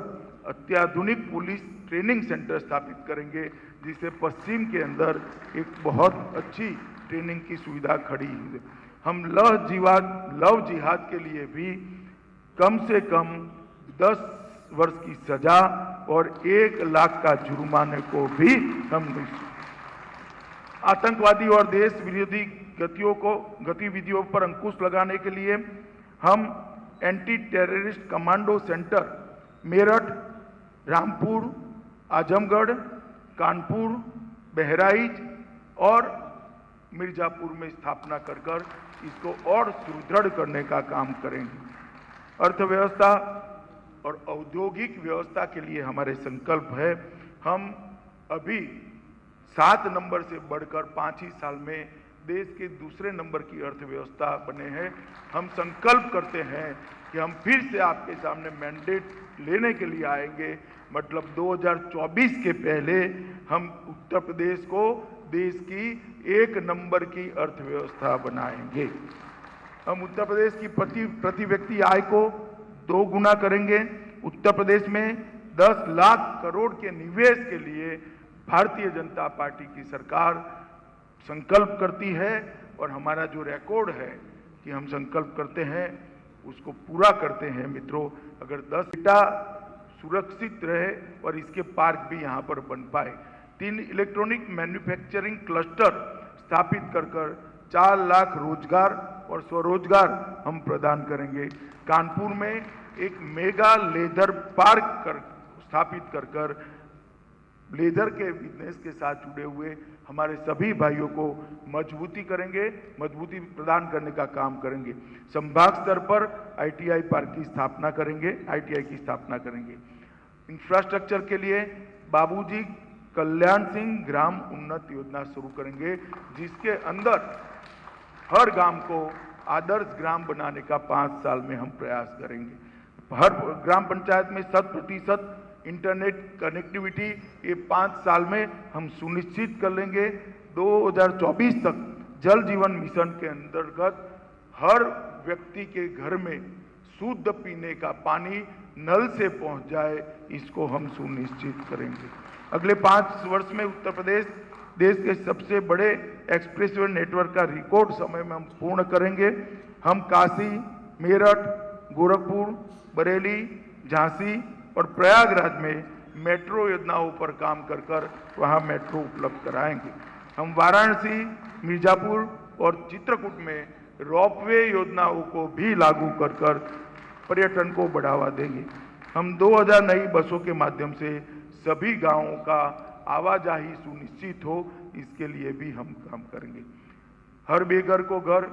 अत्याधुनिक पुलिस ट्रेनिंग सेंटर स्थापित करेंगे, जिससे पश्चिम के अंदर एक बहुत अच्छी ट्रेनिंग की सुविधा खड़ी है। हम लव जिहाद के लिए भी कम से कम 10 वर्ष की सजा और 1 लाख का जुर्माने को भी हम आतंकवादी और देश विरोधी गतिविधियों पर अंकुश लगाने के लिए हम anti terrorist commando centre Meerut, Rampur, Azamgarh, Kanpur, Bahraich और मिर्जापुर में स्थापना कर इसको और सुदृढ़ करने का काम करेंगे। अर्थव्यवस्था और औद्योगिक व्यवस्था के लिए हमारे संकल्प है। हम अभी 7 नंबर से बढ़कर 5 ही साल में देश के दूसरे नंबर की अर्थव्यवस्था बने हैं। हम संकल्प करते हैं कि हम फिर से आपके सामने मैंडेट लेने के लिए आएंगे, मतलब 2024 के पहले हम उत्तर प्रदेश को देश की 1 नंबर की अर्थव्यवस्था बनाएंगे। हम उत्तर प्रदेश की प्रति व्यक्ति आय को 2 गुना करेंगे। उत्तर प्रदेश में 10 लाख करोड़ के निवेश के लिए भारतीय जनता पार्टी की सरकार संकल्प करती है और हमारा जो रिकॉर्ड है कि हम संकल्प करते हैं उसको पूरा करते हैं। मित्रों, अगर 10 बेटा सुरक्षित रहे और इसके पार्क भी यहाँ पर बन पाए। 3 इलेक्ट्रॉनिक मैन्युफैक्चरिंग क्लस्टर स्थापित कर 4 लाख रोजगार और स्वरोजगार हम प्रदान करेंगे। कानपुर में एक मेगा लेदर पार्क स्थापित कर लेदर के बिजनेस के साथ जुड़े हुए हमारे सभी भाइयों को मजबूती प्रदान करने का काम करेंगे। संभाग स्तर पर ITI पार्क की स्थापना करेंगे, ITI की स्थापना करेंगे। इंफ्रास्ट्रक्चर के लिए बाबूजी कल्याण सिंह ग्राम उन्नत योजना शुरू करेंगे, जिसके अंदर हर गांव को आदर्श ग्राम बनाने का 5 साल में हम प्रयास करेंगे। हर ग्राम पंचायत में 100% इंटरनेट कनेक्टिविटी ये 5 साल में हम सुनिश्चित कर लेंगे। 2024 तक जल जीवन मिशन के अंतर्गत हर व्यक्ति के घर में शुद्ध पीने का पानी नल से पहुंच जाए, इसको हम सुनिश्चित करेंगे। अगले 5 वर्ष में उत्तर प्रदेश देश के सबसे बड़े एक्सप्रेसवे नेटवर्क का रिकॉर्ड समय में हम पूर्ण करेंगे। हम काशी, मेरठ, गोरखपुर, बरेली, झांसी और प्रयागराज में मेट्रो योजनाओं पर काम कर वहां मेट्रो उपलब्ध कराएंगे। हम वाराणसी, मिर्जापुर और चित्रकूट में रोपवे योजनाओं को भी लागू कर पर्यटन को बढ़ावा देंगे। हम 2000 नई बसों के माध्यम से सभी गांवों का आवाजाही सुनिश्चित हो, इसके लिए भी हम काम करेंगे। हर बेघर को घर,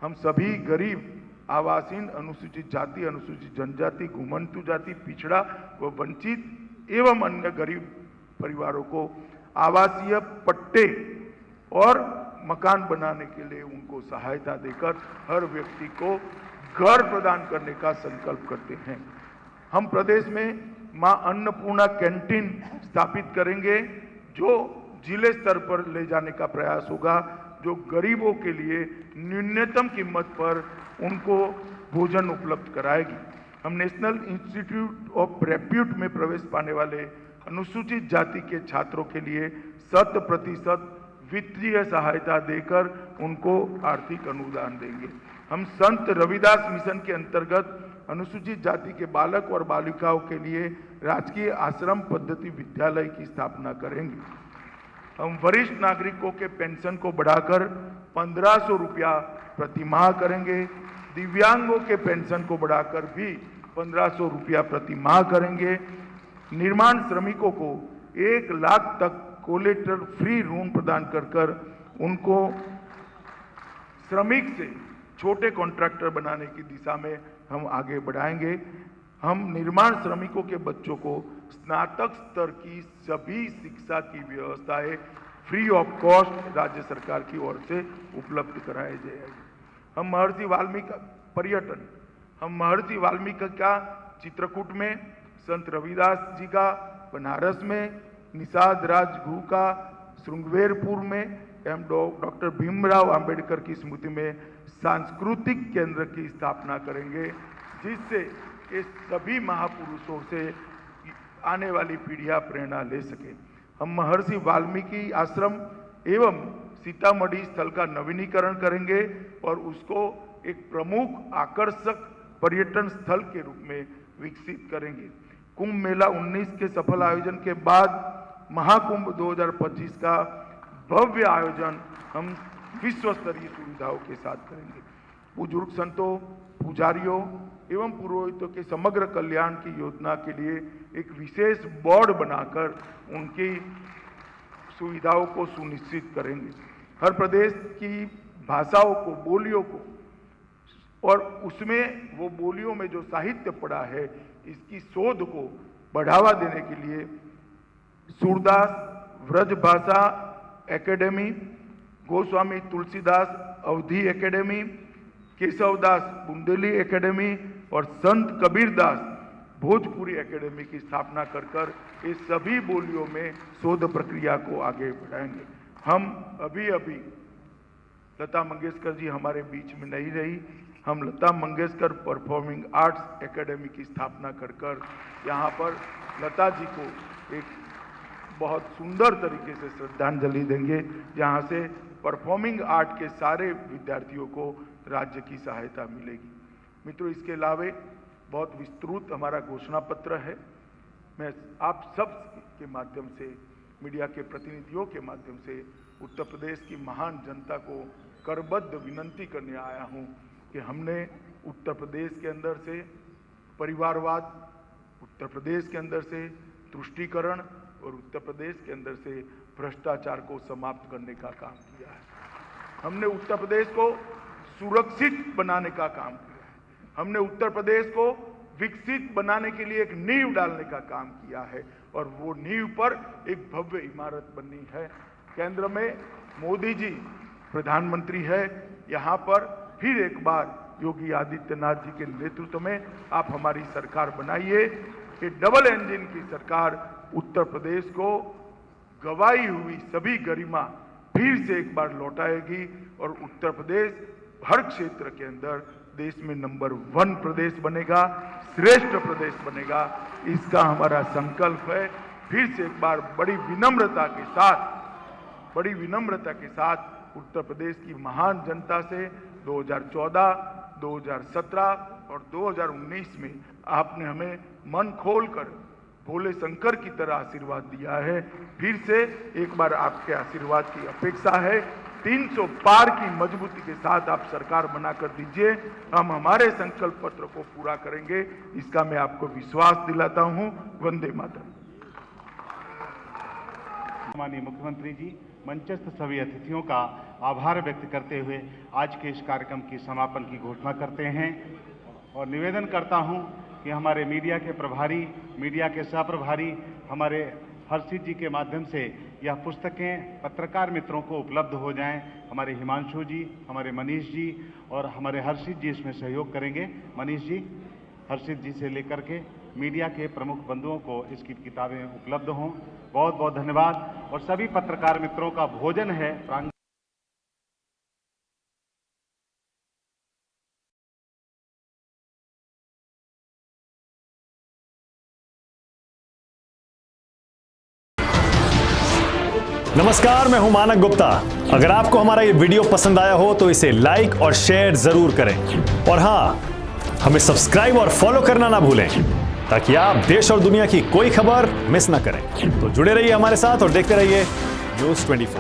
हम सभी गरीब, आवासीन, अनुसूचित जाति, अनुसूचित जनजाति, घुमंतु जाति, पिछड़ा व वंचित एवं अन्य गरीब परिवारों को आवासीय पट्टे और मकान बनाने के लिए उनको सहायता देकर हर व्यक्ति को घर प्रदान करने का संकल्प करते हैं। हम प्रदेश में मां अन्नपूर्णा कैंटीन स्थापित करेंगे, जो जिले स्तर पर ले जाने का प्रयास होगा, जो गरीबों के लिए न्यूनतम कीमत पर उनको भोजन उपलब्ध कराएगी। हम नेशनल इंस्टीट्यूट ऑफ रेप्यूट में प्रवेश पाने वाले अनुसूचित जाति के छात्रों के लिए 100% वित्तीय सहायता देकर उनको आर्थिक अनुदान देंगे। हम संत रविदास मिशन के अंतर्गत अनुसूचित जाति के बालक और बालिकाओं के लिए राजकीय आश्रम पद्धति विद्यालय की स्थापना करेंगे। हम वरिष्ठ नागरिकों के पेंशन को बढ़ाकर 1500 रुपया प्रति माह करेंगे। दिव्यांगों के पेंशन को बढ़ाकर भी 1500 रुपया प्रति माह करेंगे। निर्माण श्रमिकों को 1 लाख तक कोलेटरल फ्री ऋण प्रदान कर उनको श्रमिक से छोटे कॉन्ट्रैक्टर बनाने की दिशा में हम आगे बढ़ाएंगे। हम निर्माण श्रमिकों के बच्चों को स्नातक स्तर की सभी शिक्षा की व्यवस्थाएं फ्री ऑफ कॉस्ट राज्य सरकार की ओर से उपलब्ध कराई जाएगी। हम महर्षि वाल्मीकि पर्यटन, हम महर्षि वाल्मीकि का चित्रकूट में, संत रविदास जी का बनारस में, निषाद राज घू का श्रृंगवेरपुर में एवं डॉक्टर भीमराव अंबेडकर की स्मृति में सांस्कृतिक केंद्र की स्थापना करेंगे, जिससे ये सभी महापुरुषों से आने वाली पीढ़ियां प्रेरणा ले सके। हम महर्षि वाल्मीकि आश्रम एवं सीतामढ़ी स्थल का नवीनीकरण करेंगे और उसको एक प्रमुख आकर्षक पर्यटन स्थल के रूप में विकसित करेंगे। कुंभ मेला 19 के सफल आयोजन के बाद महाकुंभ 2025 का भव्य आयोजन हम विश्व स्तरीय सुविधाओं के साथ करेंगे। बुजुर्ग संतों, पुजारियों एवं पुरोहितों के समग्र कल्याण की योजना के लिए एक विशेष बोर्ड बनाकर उनकी सुविधाओं को सुनिश्चित करेंगे। हर प्रदेश की भाषाओं को, बोलियों को और उसमें वो बोलियों में जो साहित्य पड़ा है, इसकी शोध को बढ़ावा देने के लिए सूरदास व्रजभाषा एकेडमी, गोस्वामी तुलसीदास अवधी एकेडमी, केशवदास बुंदेली एकेडमी और संत कबीरदास भोजपुरी एकेडमी की स्थापना कर ये सभी बोलियों में शोध प्रक्रिया को आगे बढ़ाएंगे। हम अभी लता मंगेशकर जी हमारे बीच में नहीं रही, हम Lata Mangeshkar performing arts academy की स्थापना कर यहाँ पर लता जी को एक बहुत सुंदर तरीके से श्रद्धांजलि देंगे, जहाँ से परफॉर्मिंग आर्ट के सारे विद्यार्थियों को राज्य की सहायता मिलेगी। मित्रों, इसके अलावे बहुत विस्तृत हमारा घोषणा पत्र है। मैं आप सब के माध्यम से, मीडिया के प्रतिनिधियों के माध्यम से उत्तर प्रदेश की महान जनता को करबद्ध विनंती करने आया हूं कि हमने उत्तर प्रदेश के अंदर से परिवारवाद, उत्तर प्रदेश के अंदर से तुष्टीकरण और उत्तर प्रदेश के अंदर से भ्रष्टाचार को समाप्त करने का काम किया है। हमने उत्तर प्रदेश को सुरक्षित बनाने का काम किया है। हमने उत्तर प्रदेश को विकसित बनाने के लिए एक नींव डालने का काम किया है और वो नींव पर एक भव्य इमारत बननी है। केंद्र में मोदी जी प्रधानमंत्री है, यहाँ पर फिर एक बार योगी आदित्यनाथ जी के नेतृत्व में आप हमारी सरकार बनाइए कि डबल इंजन की सरकार उत्तर प्रदेश को गंवाई हुई सभी गरिमा फिर से एक बार लौटाएगी और उत्तर प्रदेश हर क्षेत्र के अंदर देश में नंबर 1 प्रदेश बनेगा, श्रेष्ठ प्रदेश बनेगा। इसका हमारा संकल्प है। फिर से एक बार बड़ी विनम्रता के साथ उत्तर प्रदेश की महान जनता से 2014, 2017 और 2019 में आपने हमें मन खोलकर भोले शंकर की तरह आशीर्वाद दिया है। फिर से एक बार आपके आशीर्वाद की अपेक्षा है। 300 पार की मजबूती के साथ आप सरकार बनाकर दीजिए, हम हमारे संकल्प पत्र को पूरा करेंगे, इसका मैं आपको विश्वास दिलाता हूं। वंदे मातरम। माननीय मुख्यमंत्री जी, मंचस्थ सभी अतिथियों का आभार व्यक्त करते हुए आज के इस कार्यक्रम की समापन की घोषणा करते हैं और निवेदन करता हूं कि हमारे मीडिया के प्रभारी, मीडिया के सहप्रभारी हमारे हर्षित जी के माध्यम से यह पुस्तकें पत्रकार मित्रों को उपलब्ध हो जाएं। हमारे हिमांशु जी, हमारे मनीष जी और हमारे हर्षित जी इसमें सहयोग करेंगे। मनीष जी, हर्षित जी से लेकर के मीडिया के प्रमुख बंधुओं को इसकी किताबें उपलब्ध हों। बहुत बहुत धन्यवाद। और सभी पत्रकार मित्रों का भोजन है प्रांगण। नमस्कार, मैं हूं मानक गुप्ता। अगर आपको हमारा ये वीडियो पसंद आया हो तो इसे लाइक और शेयर जरूर करें और हां, हमें सब्सक्राइब और फॉलो करना ना भूलें ताकि आप देश और दुनिया की कोई खबर मिस ना करें। तो जुड़े रहिए हमारे साथ और देखते रहिए न्यूज़ 24।